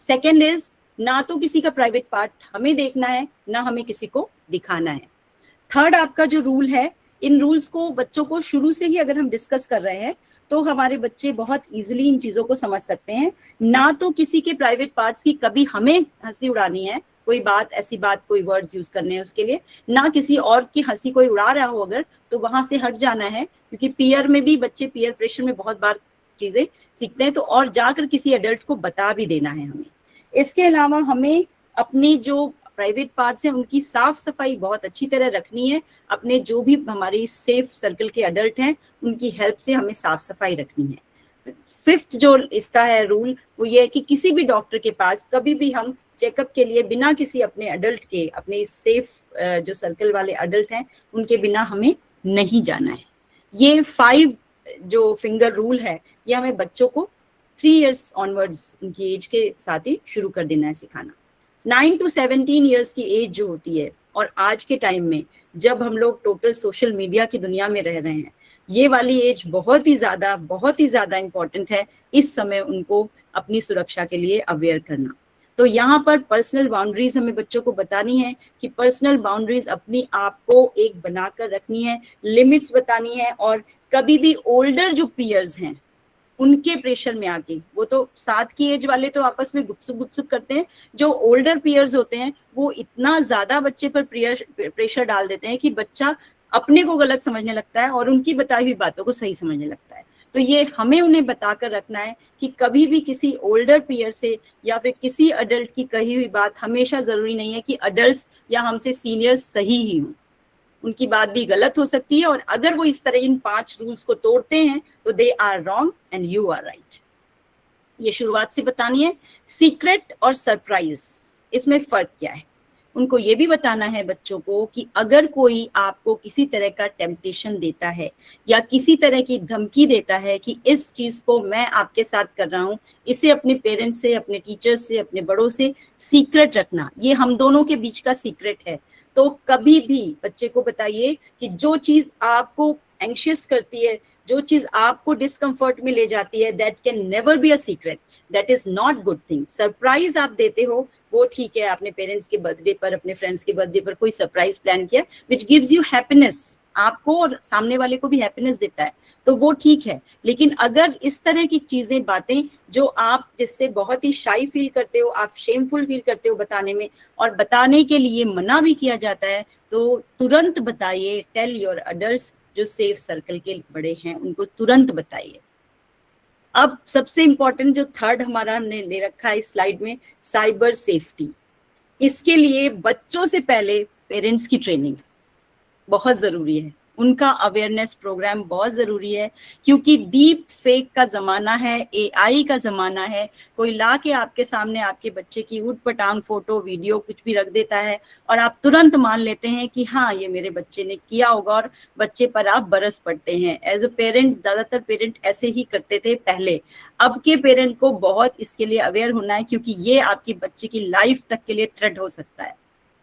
सेकेंड इज, ना तो किसी का प्राइवेट पार्ट हमें देखना है, ना हमें किसी को दिखाना है। थर्ड आपका जो रूल है, इन रूल्स को बच्चों को शुरू से ही अगर हम डिस्कस कर रहे हैं तो हमारे बच्चे बहुत इजीली इन चीजों को समझ सकते हैं। ना तो किसी के प्राइवेट पार्ट्स की कभी हमें हंसी उड़ानी है, कोई बात, ऐसी बात, कोई वर्ड्स यूज करने हैं उसके लिए, ना किसी और की हंसी कोई उड़ा रहा हो अगर, तो वहां से हट जाना है। क्योंकि पीयर में भी बच्चे पीयर प्रेशर में बहुत बार चीजें सीखते हैं, तो और जाकर किसी एडल्ट को बता भी देना है हमें। इसके अलावा हमें अपनी जो प्राइवेट पार्ट्स हैं उनकी साफ सफाई बहुत अच्छी तरह रखनी है। अपने जो भी हमारी सेफ सर्कल के अडल्ट हैं उनकी हेल्प से हमें साफ सफाई रखनी है। 5th जो इसका है रूल, वो ये है कि किसी भी डॉक्टर के पास कभी भी हम चेकअप के लिए बिना किसी अपने अडल्ट के, अपने सेफ जो सर्कल वाले अडल्ट हैं उनके बिना हमें नहीं जाना है। ये 5 जो फिंगर रूल है ये हमें बच्चों को 3 इयर्स ऑनवर्ड्स उनकी एज के साथ ही शुरू कर देना है सिखाना। 9 to 17 इयर्स की एज जो होती है, और आज के टाइम में जब हम लोग टोटल सोशल मीडिया की दुनिया में रह रहे हैं, ये वाली एज बहुत ही ज्यादा इंपॉर्टेंट है इस समय उनको अपनी सुरक्षा के लिए अवेयर करना। तो यहाँ पर पर्सनल बाउंड्रीज हमें बच्चों को बतानी है कि पर्सनल बाउंड्रीज अपनी आप को एक बनाकर रखनी है, लिमिट्स बतानी है। और कभी भी ओल्डर जो पीयर्स हैं उनके प्रेशर में आके, वो तो 7 की एज वाले तो आपस में गुपसुप करते हैं, जो ओल्डर पीयर्स होते हैं वो इतना ज्यादा बच्चे पर प्रेशर डाल देते हैं कि बच्चा अपने को गलत समझने लगता है और उनकी बताई हुई बातों को सही समझने लगता है। तो ये हमें उन्हें बताकर रखना है कि कभी भी किसी ओल्डर पीयर से या फिर किसी अडल्ट की कही हुई बात, हमेशा जरूरी नहीं है कि अडल्ट्स या हमसे सीनियर्स सही ही हों, उनकी बात भी गलत हो सकती है। और अगर वो इस तरह इन 5 रूल्स को तोड़ते हैं तो they are wrong and you are right. ये शुरुआत से बतानी है। सीक्रेट और सरप्राइज, इसमें फर्क क्या है उनको ये भी बताना है बच्चों को कि अगर कोई आपको किसी तरह का टेम्पटेशन देता है या किसी तरह की धमकी देता है कि इस चीज को मैं आपके साथ कर रहा हूँ, इसे अपने पेरेंट्स से, अपने टीचर्स से, अपने बड़ों से सीक्रेट रखना, ये हम दोनों के बीच का सीक्रेट है। तो कभी भी बच्चे को बताइए कि जो चीज आपको एंशियस करती है, जो चीज आपको डिस्कम्फर्ट में ले जाती है, that can never be a secret, that is not good thing. Surprise आप देते हो वो ठीक है, आपने पेरेंट्स के बर्थडे पर, अपने फ्रेंड्स के बर्थडे पर कोई सरप्राइज प्लान किया विच गिव्स यू हैप्पीनेस, आपको और सामने वाले को भी हैप्पीनेस देता है, तो वो ठीक है। लेकिन अगर इस तरह की चीजें, बातें जो आप जिससे बहुत ही शाई फील करते हो, आप शेमफुल फील करते हो बताने में, और बताने के लिए मना भी किया जाता है, तो तुरंत बताइए। टेल योर अडल्ट्स, जो सेफ सर्कल के बड़े हैं उनको तुरंत बताइए। अब सबसे इंपॉर्टेंट जो थर्ड हमारा हमने ले रखा है इस स्लाइड में, साइबर सेफ्टी। इसके लिए बच्चों से पहले पेरेंट्स की ट्रेनिंग बहुत जरूरी है। उनका अवेयरनेस प्रोग्राम बहुत ज़रूरी है, क्योंकि डीप फेक का ज़माना है, AI का ज़माना है। कोई ला के आपके सामने आपके बच्चे की ऊट पटांग फोटो वीडियो कुछ भी रख देता है और आप तुरंत मान लेते हैं कि हाँ ये मेरे बच्चे ने किया होगा, और बच्चे पर आप बरस पड़ते हैं। एज अ पेरेंट, ज़्यादातर पेरेंट ऐसे ही करते थे पहले। अब के पेरेंट को बहुत इसके लिए अवेयर होना है, क्योंकि ये आपके बच्चे की लाइफ तक के लिए थ्रेट हो सकता है।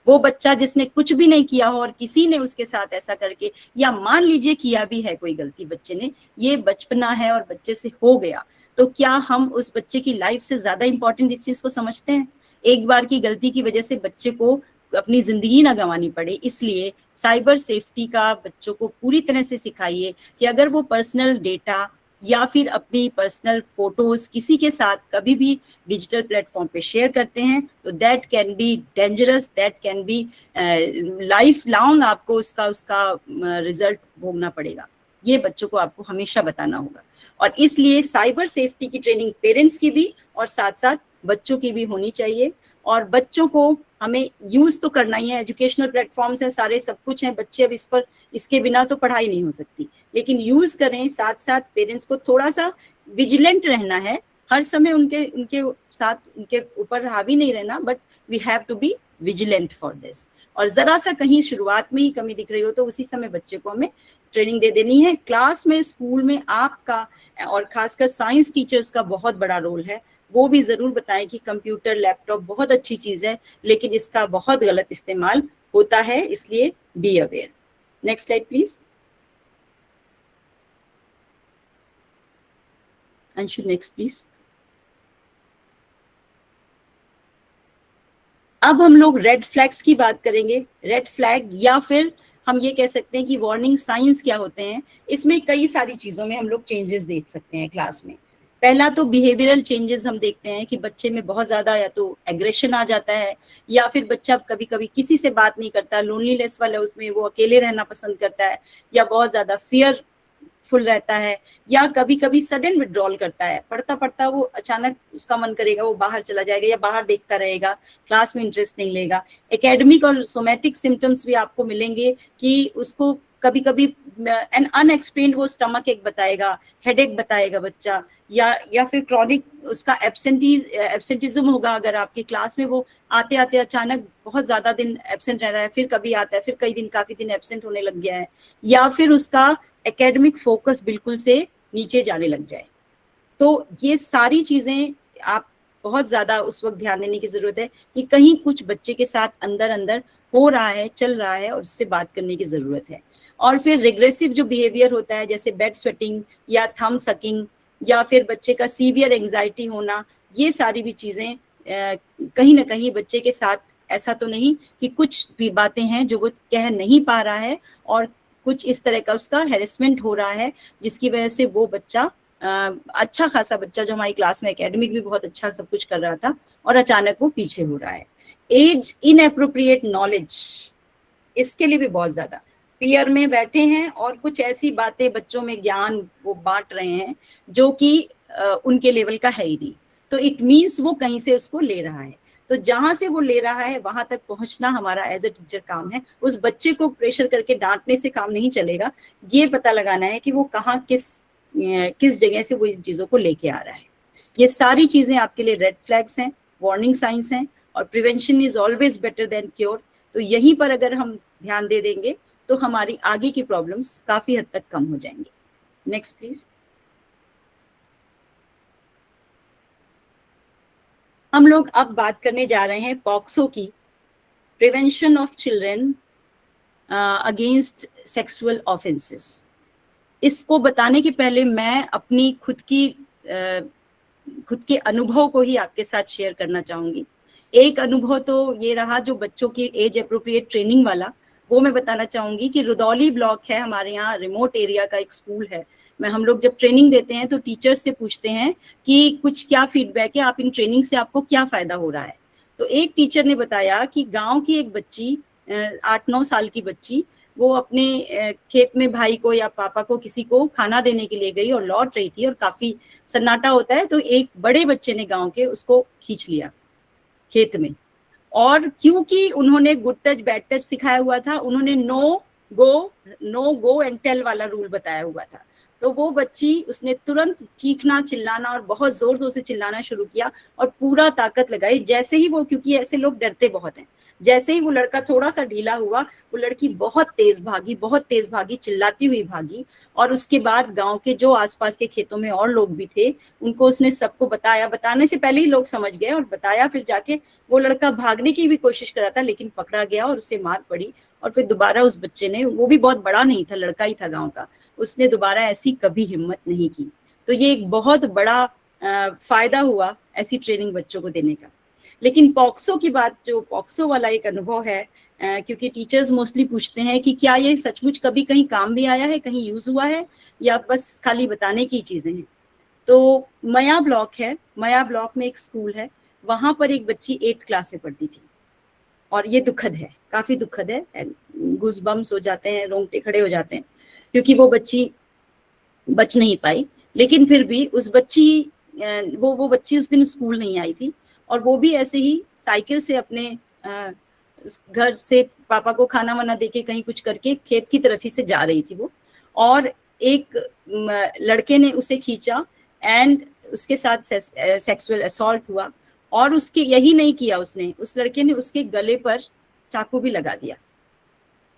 वो बच्चा जिसने कुछ भी नहीं किया हो और किसी ने उसके साथ ऐसा करके, या मान लीजिए किया भी है कोई गलती बच्चे ने, ये बचपना है और बच्चे से हो गया, तो क्या हम उस बच्चे की लाइफ से ज्यादा इंपॉर्टेंट इस चीज को समझते हैं? एक बार की गलती की वजह से बच्चे को अपनी जिंदगी ना गंवानी पड़े, इसलिए साइबर सेफ्टी का बच्चों को पूरी तरह से सिखाइए कि अगर वो पर्सनल डेटा या फिर अपनी पर्सनल फोटोज किसी के साथ कभी भी डिजिटल प्लेटफॉर्म पे शेयर करते हैं तो that can be dangerous, that can B life long आपको उसका रिजल्ट भोगना पड़ेगा। ये बच्चों को आपको हमेशा बताना होगा। और इसलिए साइबर सेफ्टी की ट्रेनिंग पेरेंट्स की भी और साथ साथ बच्चों की भी होनी चाहिए। और बच्चों को हमें यूज तो करना ही है, एजुकेशनल प्लेटफॉर्म्स हैं, सारे सब कुछ हैं, बच्चे अब इस पर, इसके बिना तो पढ़ाई नहीं हो सकती, लेकिन यूज करें। साथ साथ पेरेंट्स को थोड़ा सा विजिलेंट रहना है, हर समय उनके साथ, उनके ऊपर हावी नहीं रहना, but we have to be vigilant for this. और जरा सा कहीं शुरुआत में ही कमी दिख रही हो तो उसी समय बच्चे को हमें ट्रेनिंग दे देनी है। क्लास में, स्कूल में आपका और खासकर साइंस टीचर्स का बहुत बड़ा रोल है। वो भी जरूर बताएं कि कंप्यूटर, लैपटॉप बहुत अच्छी चीज है, लेकिन इसका बहुत गलत इस्तेमाल होता है, इसलिए be aware. Next slide please Anshu, next please. अब हम लोग रेड फ्लैग्स की बात करेंगे। रेड फ्लैग, या फिर हम ये कह सकते हैं कि वार्निंग साइंस क्या होते हैं। इसमें कई सारी चीजों में हम लोग चेंजेस देख सकते हैं क्लास में। पहला तो बिहेवियरल चेंजेस हम देखते हैं कि बच्चे में बहुत ज्यादा या तो एग्रेशन आ जाता है, या फिर बच्चा कभी कभी किसी से बात नहीं करता, लोनलीनेस वाला उसमें वो अकेले रहना पसंद करता है, या बहुत ज्यादा फियरफुल रहता है, या कभी कभी सडन विड्रॉल करता है। पढ़ता पढ़ता वो अचानक उसका मन करेगा वो बाहर चला जाएगा या बाहर देखता रहेगा, क्लास में इंटरेस्ट नहीं लेगा। एकेडमिक और सोमैटिक सिम्टम्स भी आपको मिलेंगे कि उसको कभी कभी एन अनएक्सप्लेन्ड वो स्टमक एक बताएगा, हेडेक बताएगा बच्चा, या फिर क्रॉनिक उसका एब्सेंटिज्म होगा। अगर आपकी क्लास में वो आते आते अचानक बहुत ज्यादा दिन एब्सेंट रह रहा है, फिर कभी आता है, फिर कई दिन काफी दिन एब्सेंट होने लग गया है, या फिर उसका एकेडमिक फोकस बिल्कुल से नीचे जाने लग जाए, तो ये सारी चीजें आप बहुत ज्यादा उस वक्त ध्यान देने की जरूरत है कि कहीं कुछ बच्चे के साथ अंदर अंदर हो रहा है, चल रहा है, और उससे बात करने की जरूरत है। और फिर रिग्रेसिव जो बिहेवियर होता है, जैसे बेड स्वेटिंग या थंब सकिंग, या फिर बच्चे का सीवियर एंजाइटी होना, ये सारी भी चीजें कहीं ना कहीं बच्चे के साथ, ऐसा तो नहीं कि कुछ भी बातें हैं जो वो कह नहीं पा रहा है और कुछ इस तरह का उसका हैरेसमेंट हो रहा है, जिसकी वजह से वो बच्चा अच्छा खासा बच्चा जो हमारी क्लास में एकेडमिक भी बहुत अच्छा सब कुछ कर रहा था और अचानक वो पीछे हो रहा है। एज इनएप्रोप्रिएट नॉलेज, इसके लिए भी बहुत ज्यादा पीयर में बैठे हैं और कुछ ऐसी बातें बच्चों में ज्ञान वो बांट रहे हैं जो कि उनके लेवल का है ही नहीं, तो इट मीन्स वो कहीं से उसको ले रहा है। तो जहां से वो ले रहा है वहां तक पहुंचना हमारा एज ए टीचर काम है। उस बच्चे को प्रेशर करके डांटने से काम नहीं चलेगा, ये पता लगाना है कि वो कहाँ किस जगह से वो इन चीजों को लेके आ रहा है। ये सारी चीजें आपके लिए रेड फ्लैग्स हैं, वार्निंग साइंस हैं, और prevention is always better than cure. तो यहीं पर अगर हम ध्यान दे देंगे तो हमारी आगे की प्रॉब्लम्स काफी हद तक कम हो जाएंगी। Next please. हम लोग अब बात करने जा रहे हैं पॉक्सो की, prevention of children against sexual offences. इसको बताने के पहले मैं अपनी खुद के अनुभव को ही आपके साथ शेयर करना चाहूंगी। एक अनुभव तो ये रहा जो बच्चों की एज अप्रोप्रिएट ट्रेनिंग वाला, वो मैं बताना चाहूंगी कि रुदौली ब्लॉक है हमारे यहाँ, रिमोट एरिया का एक स्कूल है। हम लोग जब ट्रेनिंग देते हैं तो टीचर्स से पूछते हैं कि कुछ क्या फीडबैक है, आप इन ट्रेनिंग से आपको क्या फायदा हो रहा है। तो एक टीचर ने बताया कि गांव की एक बच्ची 8-9 साल की बच्ची, वो अपने खेत में भाई को या पापा को किसी को खाना देने के लिए गई और लौट रही थी और काफी सन्नाटा होता है, तो एक बड़े बच्चे ने गांव के उसको खींच लिया खेत में। और क्योंकि उन्होंने गुड टच बैड टच सिखाया हुआ था, उन्होंने no no go and tell वाला रूल बताया हुआ था। तो वो बच्ची, उसने तुरंत चीखना चिल्लाना और बहुत जोर जोर से चिल्लाना शुरू किया और पूरा ताकत लगाई। जैसे ही वो, क्योंकि ऐसे लोग डरते बहुत हैं, जैसे ही वो लड़का थोड़ा सा ढीला हुआ, वो लड़की बहुत तेज भागी, चिल्लाती हुई भागी। और उसके बाद गांव के जो आसपास के खेतों में और लोग भी थे, उनको उसने सबको बताया। बताने से पहले ही लोग समझ गए और बताया। फिर जाके वो लड़का भागने की भी कोशिश कर रहा था, लेकिन पकड़ा गया और उसे मार पड़ी। और फिर दोबारा उस बच्चे ने, वो भी बहुत बड़ा नहीं था, लड़का ही था गाँव का, उसने दोबारा ऐसी कभी हिम्मत नहीं की। तो ये एक बहुत बड़ा फायदा हुआ ऐसी ट्रेनिंग बच्चों को देने का। लेकिन पॉक्सो की बात, जो पॉक्सो वाला एक अनुभव है, क्योंकि टीचर्स मोस्टली पूछते हैं कि क्या ये सचमुच कभी कहीं काम भी आया है, कहीं यूज हुआ है, या बस खाली बताने की चीजें हैं। तो मया ब्लॉक है, मया ब्लॉक में एक स्कूल है, वहां पर एक बच्ची 8th क्लास में पढ़ती थी। और ये दुखद है, काफी दुखद है, गूज बम्स हो जाते हैं, रोंगटे खड़े हो जाते हैं, क्योंकि वो बच्ची बच नहीं पाई। लेकिन फिर भी उस बच्ची, वो बच्ची उस दिन स्कूल नहीं आई थी, और वो भी ऐसे ही साइकिल से अपने घर से पापा को खाना वाना देके कहीं कुछ करके खेत की तरफ ही से जा रही थी वो, और एक लड़के ने उसे खींचा एंड उसके साथ सेक्सुअल असॉल्ट हुआ। और उसके यही नहीं किया उसने, उस लड़के ने उसके गले पर चाकू भी लगा दिया।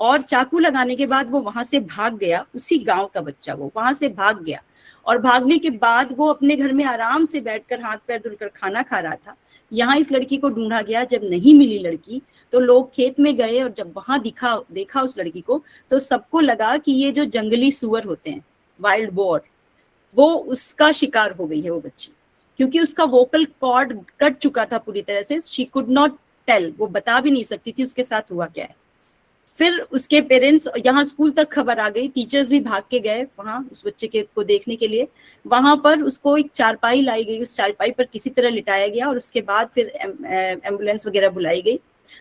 और चाकू लगाने के बाद वो वहां से भाग गया, उसी गांव का बच्चा वो वहां से भाग गया। और भागने के बाद वो अपने घर में आराम से बैठकर हाथ पैर धुलकर खाना खा रहा था। यहाँ इस लड़की को ढूंढा गया, जब नहीं मिली लड़की तो लोग खेत में गए, और जब वहां देखा उस लड़की को, तो सबको लगा कि ये जो जंगली सुअर होते हैं, वाइल्ड बोर, वो उसका शिकार हो गई है वो बच्ची, क्योंकि उसका वोकल कॉर्ड कट चुका था पूरी तरह से। शी कुड नॉट टेल, वो बता भी नहीं सकती थी उसके साथ हुआ क्या है। फिर उसके पेरेंट्स, यहाँ स्कूल तक खबर आ गई, टीचर्स भी भाग के गए वहां उस बच्चे को देखने के लिए। वहां पर उसको एक चारपाई लाई गई, उस चारपाई पर किसी तरह लिटाया गया, और उसके बाद फिर एम्बुलेंस वगैरह बुलाई गई।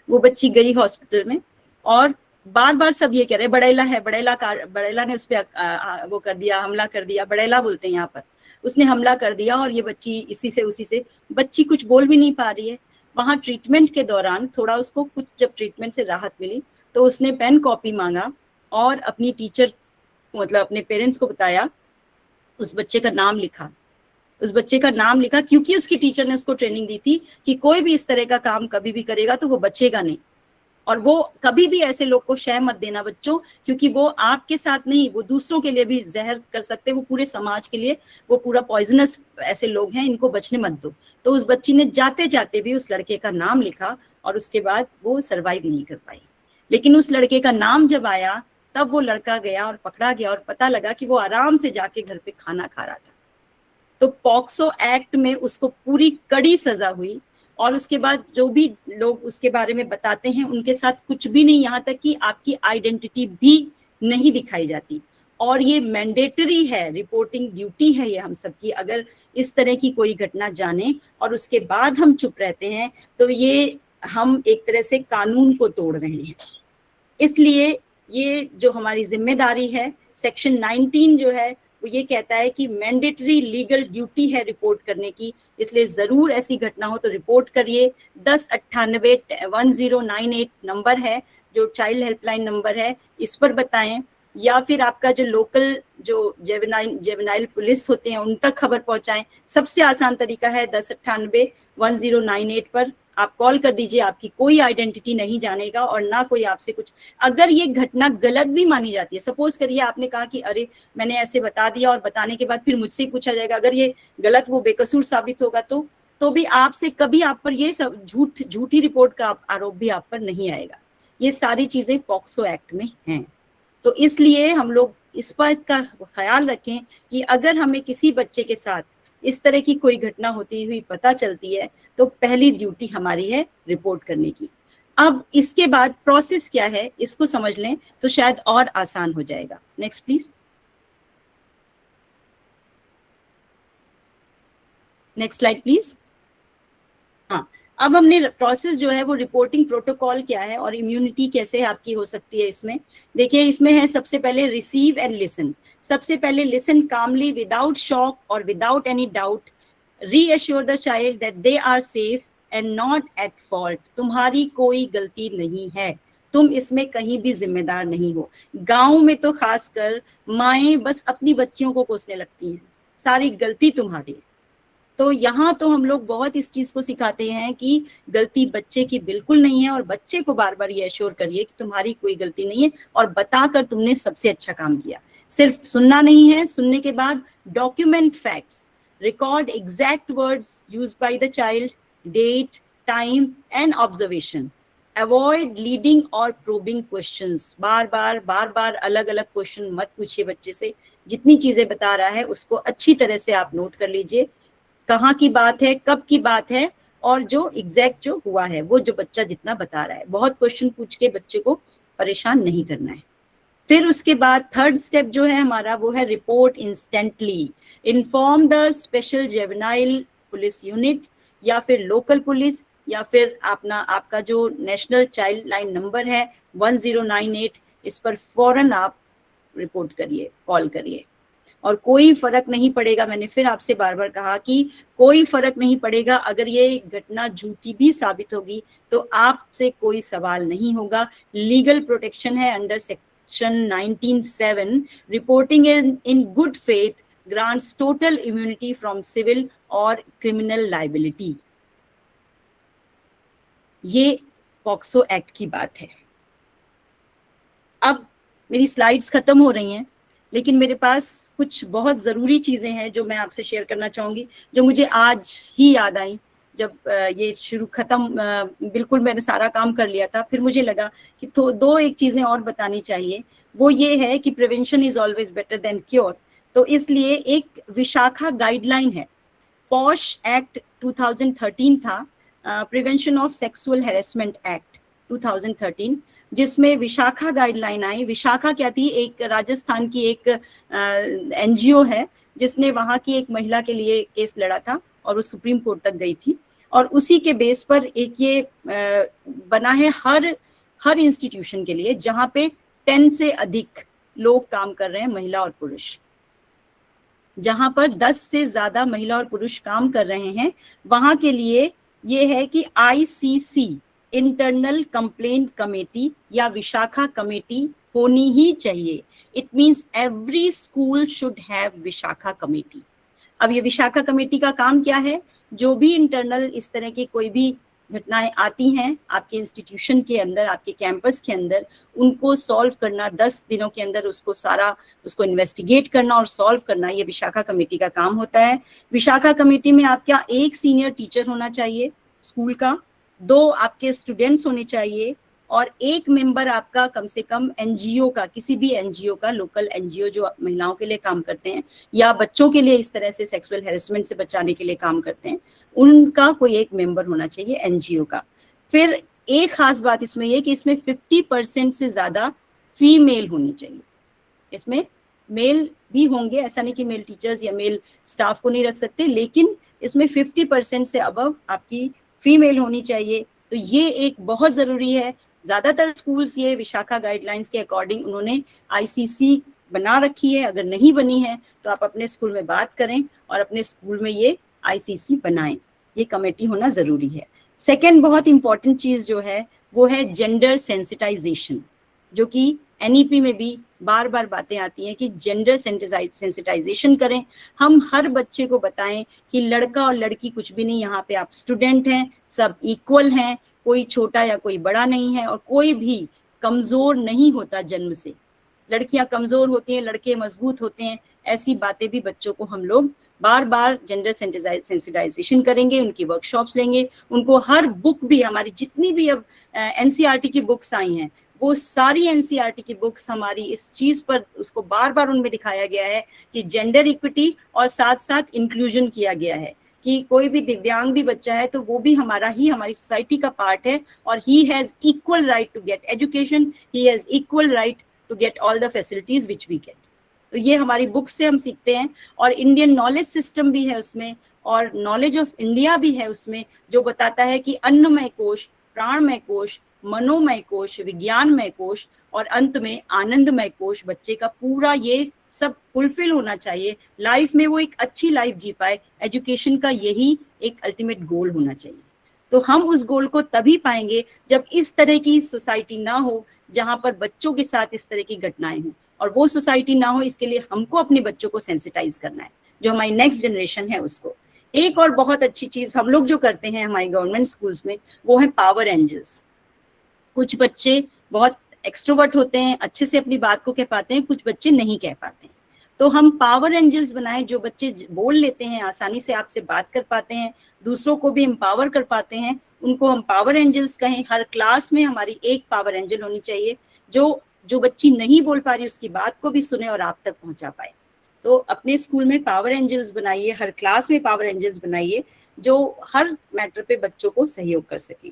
वो बच्ची गई हॉस्पिटल में, और बार बार सब ये कह रहे बड़ेला है, बड़ेला ने उस पर वो कर दिया, हमला कर दिया, बड़ेला बोलते हैं यहाँ पर, उसने हमला कर दिया। और ये बच्ची इसी से उसी से, बच्ची कुछ बोल भी नहीं पा रही है। वहां ट्रीटमेंट के दौरान थोड़ा उसको कुछ, जब ट्रीटमेंट से राहत मिली, तो उसने पेन कॉपी मांगा और अपनी टीचर, मतलब अपने पेरेंट्स को बताया, उस बच्चे का नाम लिखा, क्योंकि उसकी टीचर ने उसको ट्रेनिंग दी थी कि कोई भी इस तरह का काम कभी भी करेगा तो वो बचेगा नहीं। और वो कभी भी ऐसे लोग को शय मत देना बच्चों, क्योंकि वो आपके साथ नहीं, वो दूसरों के लिए भी जहर कर सकते, वो पूरे समाज के लिए वो पूरा पॉइजनस ऐसे लोग हैं, इनको बचने मत दो। तो उस बच्ची ने जाते जाते भी उस लड़के का नाम लिखा, और उसके बाद वो सरवाइव नहीं कर पाई। लेकिन उस लड़के का नाम जब आया, तब वो लड़का गया और पकड़ा गया, और पता लगा कि वो आराम से जाके घर पे खाना खा रहा था। तो पॉक्सो एक्ट में उसको पूरी कड़ी सजा हुई, और उसके बाद जो भी लोग उसके बारे में बताते हैं, उनके साथ कुछ भी नहीं, यहाँ तक कि आपकी आइडेंटिटी भी नहीं दिखाई जाती। और ये मैंडेटरी है, रिपोर्टिंग ड्यूटी है ये हम सबकी। अगर इस तरह की कोई घटना जाने और उसके बाद हम चुप रहते हैं, तो ये हम एक तरह से कानून को तोड़ रहे हैं। इसलिए ये जो हमारी जिम्मेदारी है, सेक्शन 19 जो है वो ये कहता है कि मैंडेटरी लीगल ड्यूटी है रिपोर्ट करने की। इसलिए जरूर ऐसी घटना हो तो रिपोर्ट करिए। 1098-1098 नंबर है, जो चाइल्ड हेल्पलाइन नंबर है, इस पर बताएं, या फिर आपका जो लोकल जो जेवेनाइल पुलिस होते हैं उन तक खबर पहुंचाएं। सबसे आसान तरीका है 1098-1098 पर आप कॉल कर दीजिए। आपकी कोई आइडेंटिटी नहीं जानेगा और ना कोई आपसे कुछ, अगर ये घटना गलत भी मानी जाती है, सपोज करिए आपने कहा कि अरे मैंने ऐसे बता दिया और बताने के बाद फिर मुझसे ही पूछा जाएगा, अगर ये गलत, वो बेकसूर साबित होगा तो भी आपसे कभी आप पर ये सब झूठी रिपोर्ट का आरोप भी आप पर नहीं आएगा। ये सारी चीजें पॉक्सो एक्ट में हैं। तो इसलिए हम लोग इस बात का ख्याल रखें कि अगर हमें किसी बच्चे के साथ इस तरह की कोई घटना होती हुई पता चलती है, तो पहली ड्यूटी हमारी है रिपोर्ट करने की। अब इसके बाद प्रोसेस क्या है, इसको समझ लें तो शायद और आसान हो जाएगा। Next please, next slide please. हाँ, अब हमने प्रोसेस जो है वो रिपोर्टिंग प्रोटोकॉल क्या है और इम्यूनिटी कैसे आपकी हो सकती है इसमें। देखिए इसमें है सबसे पहले रिसीव एंड लिसन। सबसे पहले लिसन कामली विदाउट शॉक और without any doubt, reassure the child that they are safe and not at fault. तुम्हारी कोई गलती नहीं है, तुम इसमें कहीं भी जिम्मेदार नहीं हो। गांव में तो खासकर माएं बस अपनी बच्चियों को कोसने लगती हैं, सारी गलती तुम्हारी है। तो यहाँ तो हम लोग बहुत इस चीज को सिखाते हैं कि गलती बच्चे की बिल्कुल नहीं है, और बच्चे को बार बार ये एश्योर करिए कि तुम्हारी कोई गलती नहीं है और बताकर तुमने सबसे अच्छा काम किया। सिर्फ सुनना नहीं है, सुनने के बाद document facts, record exact words used by the child, date, time and observation. Avoid leading और प्रोबिंग क्वेश्चंस, बार बार अलग अलग क्वेश्चन मत पूछिए बच्चे से। जितनी चीजें बता रहा है उसको अच्छी तरह से आप नोट कर लीजिए, कहाँ की बात है, कब की बात है, और जो एग्जैक्ट जो हुआ है वो जो बच्चा जितना बता रहा है। बहुत क्वेश्चन पूछ के बच्चे को परेशान नहीं करना है। फिर उसके बाद थर्ड स्टेप जो है हमारा वो है report instantly. Inform the special juvenile police unit या फिर लोकल पुलिस या फिर आपका जो नेशनल चाइल्ड लाइन नंबर है 1098, इस पर फौरन आप रिपोर्ट करिए, कॉल करिए। और कोई फर्क नहीं पड़ेगा, मैंने फिर आपसे बार बार कहा कि कोई फर्क नहीं पड़ेगा, अगर ये घटना झूठी भी साबित होगी तो आपसे कोई सवाल नहीं होगा। लीगल प्रोटेक्शन है under section 19(7). Reporting in good faith grants total immunity from civil और क्रिमिनल लाइबिलिटी। ये पॉक्सो एक्ट की बात है। अब मेरी स्लाइड्स खत्म हो रही हैं, लेकिन मेरे पास कुछ बहुत ज़रूरी चीज़ें हैं जो मैं आपसे शेयर करना चाहूँगी, जो मुझे आज ही याद आई जब ये बिल्कुल मैंने सारा काम कर लिया था। फिर मुझे लगा कि दो एक चीज़ें और बतानी चाहिए। वो ये है कि prevention is always better than cure. तो इसलिए एक विशाखा गाइडलाइन है, पॉश एक्ट 2013 था, prevention of sexual harassment act 2013, जिसमें विशाखा गाइडलाइन आई। विशाखा क्या थी? एक राजस्थान की एक एनजीओ है जिसने वहां की एक महिला के लिए केस लड़ा था और वो सुप्रीम कोर्ट तक गई थी, और उसी के बेस पर एक ये बना है हर इंस्टीट्यूशन के लिए जहां पे 10 से अधिक लोग काम कर रहे हैं, महिला और पुरुष। जहां पर 10 से ज्यादा महिला और पुरुष काम कर रहे हैं वहां के लिए ये है कि ICC इंटरनल कंप्लेंट कमेटी या विशाखा कमेटी होनी ही चाहिए। It means every school should have Vishakha committee. अब ये विशाखा कमेटी का काम क्या है? जो भी इंटरनल इस तरह की कोई भी घटनाएं आती हैं आपके इंस्टीट्यूशन के अंदर, आपके कैंपस के अंदर, उनको सॉल्व करना, 10 दिनों के अंदर उसको इन्वेस्टिगेट करना और सॉल्व करना, ये विशाखा कमेटी का काम होता है। विशाखा कमेटी में आपका एक सीनियर टीचर होना चाहिए स्कूल का, 2 आपके स्टूडेंट्स होने चाहिए, और एक मेंबर आपका कम से कम एनजीओ का, किसी भी एनजीओ का, लोकल एनजीओ जो महिलाओं के लिए काम करते हैं या बच्चों के लिए इस तरह से सेक्सुअल हैरेसमेंट से बचाने के लिए काम करते हैं, उनका कोई एक मेंबर होना चाहिए एनजीओ का। फिर एक खास बात इसमें यह कि इसमें 50% से ज्यादा फीमेल होनी चाहिए। इसमें मेल भी होंगे, ऐसा नहीं कि मेल टीचर्स या मेल स्टाफ को नहीं रख सकते, लेकिन इसमें 50% से अबव आपकी फीमेल होनी चाहिए। तो ये एक बहुत जरूरी है। ज्यादातर स्कूल्स ये विशाखा गाइडलाइंस के अकॉर्डिंग उन्होंने ICC बना रखी है। अगर नहीं बनी है तो आप अपने स्कूल में बात करें और अपने स्कूल में ये ICC बनाएं। ये कमेटी होना जरूरी है। सेकेंड बहुत इंपॉर्टेंट चीज जो है वो है जेंडर सेंसिटाइजेशन, जो कि NEP में भी बार बार बातें आती हैं कि जेंडर सेंसिटाइजेशन करें। हम हर बच्चे को बताएं कि लड़का और लड़की कुछ भी नहीं, यहाँ पे आप स्टूडेंट हैं, सब इक्वल हैं, कोई छोटा या कोई बड़ा नहीं है, और कोई भी कमजोर नहीं होता जन्म से। लड़कियां कमजोर होती हैं, लड़के मजबूत होते हैं, ऐसी बातें भी बच्चों को हम लोग बार बार जेंडर सेंसिटाइजेशन करेंगे, उनकी वर्कशॉप्स लेंगे, उनको हर बुक भी, हमारी जितनी भी अब NCERT की बुक्स आई हैं, वो सारी NCERT की बुक्स हमारी इस चीज पर, उसको बार बार उनमें दिखाया गया है कि जेंडर इक्विटी और साथ साथ इंक्लूजन किया गया है कि कोई भी दिव्यांग भी बच्चा है तो वो भी हमारी सोसाइटी का पार्ट है, और he has equal right to get education, he has equal right to get all the facilities which we get. तो ये हमारी बुक से हम सीखते हैं, और इंडियन नॉलेज सिस्टम भी है उसमें, और नॉलेज ऑफ इंडिया भी है उसमें, जो बताता है कि अन्नमय कोश, प्राणमय कोश, मनोमय कोश, विज्ञानमय कोश और अंत में आनंदमय कोश, बच्चे का पूरा ये सब फुलफिल होना चाहिए। लाइफ में वो एक अच्छी लाइफ जी पाए, एजुकेशन का यही एक अल्टीमेट गोल होना चाहिए। तो हम उस गोल को तभी पाएंगे जब इस तरह की सोसाइटी ना हो जहां पर बच्चों के साथ इस तरह की घटनाएं हों, और वो सोसाइटी ना हो इसके लिए हमको अपने बच्चों को सेंसिटाइज करना है, जो हमारी नेक्स्ट जनरेशन है उसको। एक और बहुत अच्छी चीज हम लोग जो करते हैं हमारे गवर्नमेंट स्कूल्स में, वो है पावर एंजल्स। कुछ बच्चे बहुत एक्सट्रोवर्ट होते हैं, अच्छे से अपनी बात को कह पाते हैं, कुछ बच्चे नहीं कह पाते हैं, तो हम पावर एंजल्स बनाएं। जो बच्चे बोल लेते हैं, आसानी से आपसे बात कर पाते हैं, दूसरों को भी एम्पावर कर पाते हैं, उनको हम पावर एंजल्स कहें। हर क्लास में हमारी एक पावर एंजल होनी चाहिए जो बच्ची नहीं बोल पा रही उसकी बात को भी सुने और आप तक पहुंचा पाए। तो अपने स्कूल में पावर एंजल्स बनाइए, हर क्लास में पावर एंजल्स बनाइए जो हर मैटर पे बच्चों को सहयोग कर सके।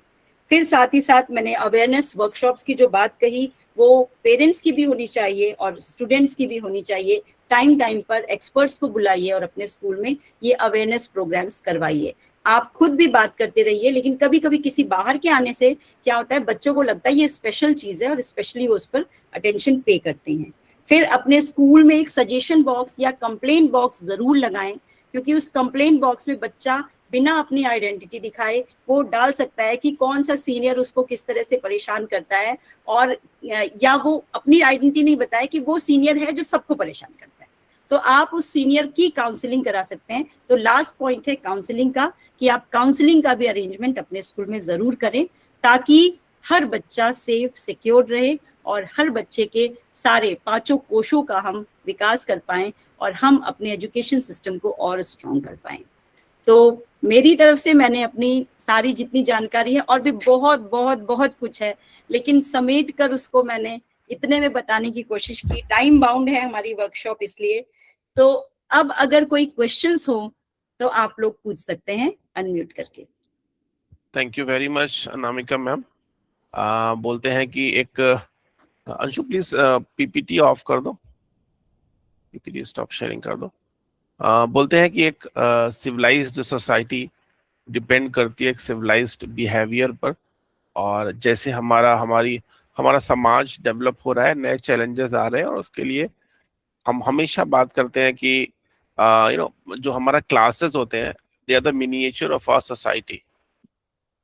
फिर साथ ही साथ मैंने अवेयरनेस वर्कशॉप्स की जो बात कही, वो पेरेंट्स की भी होनी चाहिए और स्टूडेंट्स की भी होनी चाहिए। टाइम टाइम पर एक्सपर्ट्स को बुलाइए और अपने स्कूल में ये अवेयरनेस प्रोग्राम्स करवाइए। आप खुद भी बात करते रहिए, लेकिन कभी कभी किसी बाहर के आने से क्या होता है, बच्चों को लगता है ये स्पेशल चीज है और स्पेशली वो उस पर अटेंशन पे करते हैं। फिर अपने स्कूल में एक सजेशन बॉक्स या कंप्लेंट बॉक्स जरूर लगाएं, क्योंकि उस कंप्लेंट बॉक्स में बच्चा बिना अपनी आइडेंटिटी दिखाए वो डाल सकता है कि कौन सा सीनियर उसको किस तरह से परेशान करता है, और या वो अपनी आइडेंटिटी नहीं बताए कि वो सीनियर है जो सबको परेशान करता है, तो आप उस सीनियर की काउंसलिंग करा सकते हैं। तो लास्ट पॉइंट है काउंसलिंग का, कि आप काउंसलिंग का भी अरेंजमेंट अपने स्कूल में जरूर करें, ताकि हर बच्चा सेफ सिक्योर रहे और हर बच्चे के सारे 5 कोशों का हम विकास कर पाएं और हम अपने एजुकेशन सिस्टम को और स्ट्रॉन्ग कर पाएं। तो मेरी तरफ से मैंने अपनी सारी जितनी जानकारी है, और भी बहुत बहुत बहुत कुछ है, लेकिन समेट कर उसको मैंने इतने में बताने की कोशिश की। टाइम बाउंड है हमारी वर्कशॉप, इसलिए। तो अब अगर कोई क्वेश्चंस हो तो आप लोग पूछ सकते हैं अनम्यूट करके। Thank you very much Anamika ma'am. बोलते हैं कि एक अंशु प्लीज पीपीटी ऑफ कर दो, पीपीटी स्टॉप शेयरिंग कर दो। बोलते हैं कि एक सिविलाइज्ड सोसाइटी डिपेंड करती है एक सिविलाइज्ड बिहेवियर पर, और जैसे हमारा समाज डेवलप हो रहा है, नए चैलेंजेस आ रहे हैं, और उसके लिए हम हमेशा बात करते हैं कि जो हमारा क्लासेस होते हैं, they are the miniature of our society.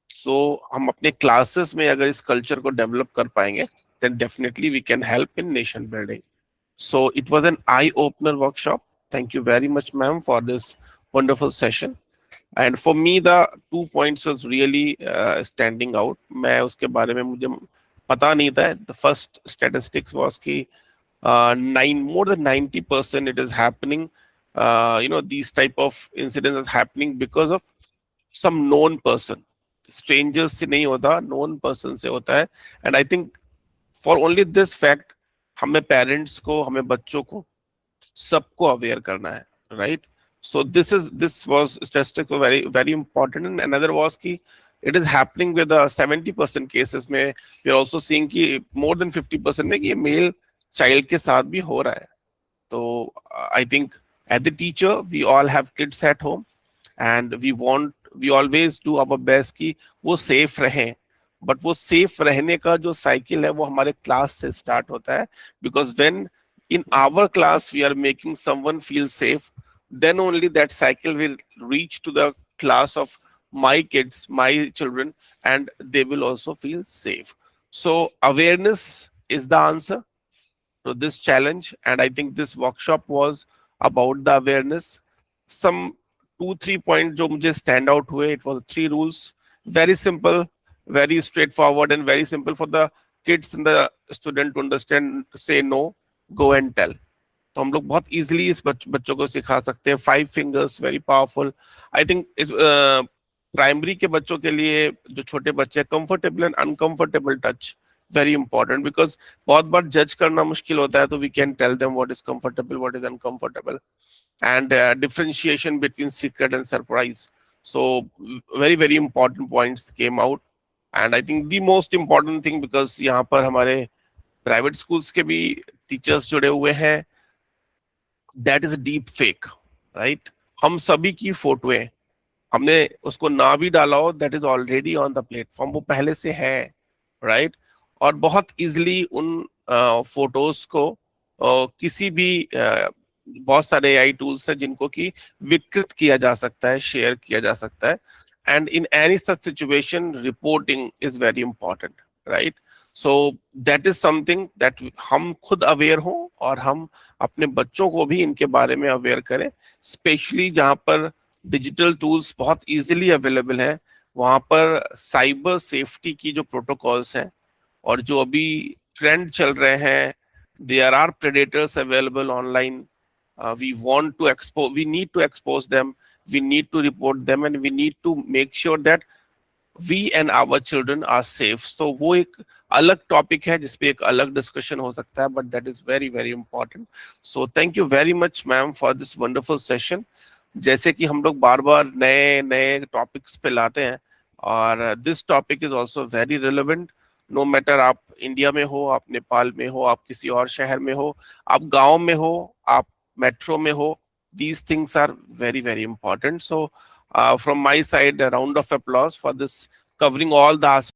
So हम अपने क्लासेस में अगर इस कल्चर को डेवलप कर पाएंगे, then definitely we can help in nation building. So it was an eye-opener workshop. Thank you very much, ma'am, for this wonderful session. And for me, the 2 points was really standing out. मैं उसके बारे में मुझे पता नहीं था. The first statistics was कि more than 90% it is happening. These type of incidents are happening because of some known person. Strangers से नहीं होता, known person से होता है. And I think for only this fact, हमें parents को, हमें बच्चों को, सबको aware करना है, right? So this was statistic very very important. And another was कि it is happening with 70% cases में we are also seeing कि more than 50% में कि male child के साथ भी हो रहा है. तो I think as the teacher we all have kids at home and we always do our best कि वो safe रहें. बट वो सेफ रहने का जो साइकिल है वो हमारे क्लास से स्टार्ट होता है, because when in our class we are making someone feel safe, then only that cycle will reach to the class of my kids, my children, and they will also feel safe. So awareness is the answer to this challenge, and I think this workshop was about the awareness. Some 2-3 point जो मुझे stand out हुए, it was 3 rules, very simple, very straightforward and very simple for the kids and the student to understand. Say no, go and tell. तो हम लोग बहुत easily इस बच्चों को सिखा सकते हैं. 5 fingers very powerful. I think इस प्राइमरी के बच्चों के लिए, जो छोटे बच्चे, comfortable and uncomfortable touch very important, because बहुत बार जज करना मुश्किल होता है, तो we can tell them what is comfortable, what is uncomfortable, and differentiation between secret and surprise. So very very important points came out. And I think the most important thing, because यहाँ पर हमारे private schools के भी teachers जुड़े हुए हैं, that is deep fake, right? हम सभी की फोटोएं, हमने उसको ना भी डाला हो, that is already on the platform, वो पहले से है, right? और बहुत easily उन फोटोज को किसी भी बहुत सारे AI टूल्स हैं जिनको कि विकृत किया जा सकता है, शेयर किया जा सकता है. and in any such situation reporting is very important, right? So that is something that हम खुद aware हो और हम अपने बच्चों को भी इनके बारे में aware करें, स्पेशली जहाँ पर डिजिटल टूल्स बहुत इजीली अवेलेबल हैं, वहाँ पर साइबर सेफ्टी की जो प्रोटोकॉल्स हैं और जो अभी ट्रेंड चल रहे हैं, there are predators available online. We need to expose them, we need to report them, and we need to make sure that we and our children are safe. So वो एक अलग टॉपिक है जिसपे एक अलग डिस्कशन हो सकता है, but that is very very important. So thank you very much ma'am for this wonderful session. जैसे कि हम लोग बार बार नए नए टॉपिक्स पे लाते हैं और this topic is also very relevant, no matter आप इंडिया में हो, आप नेपाल में हो, आप किसी और शहर में हो, आप गांव में हो, आप मेट्रो में हो, these things are very very important. So from my side, a round of applause for this covering all the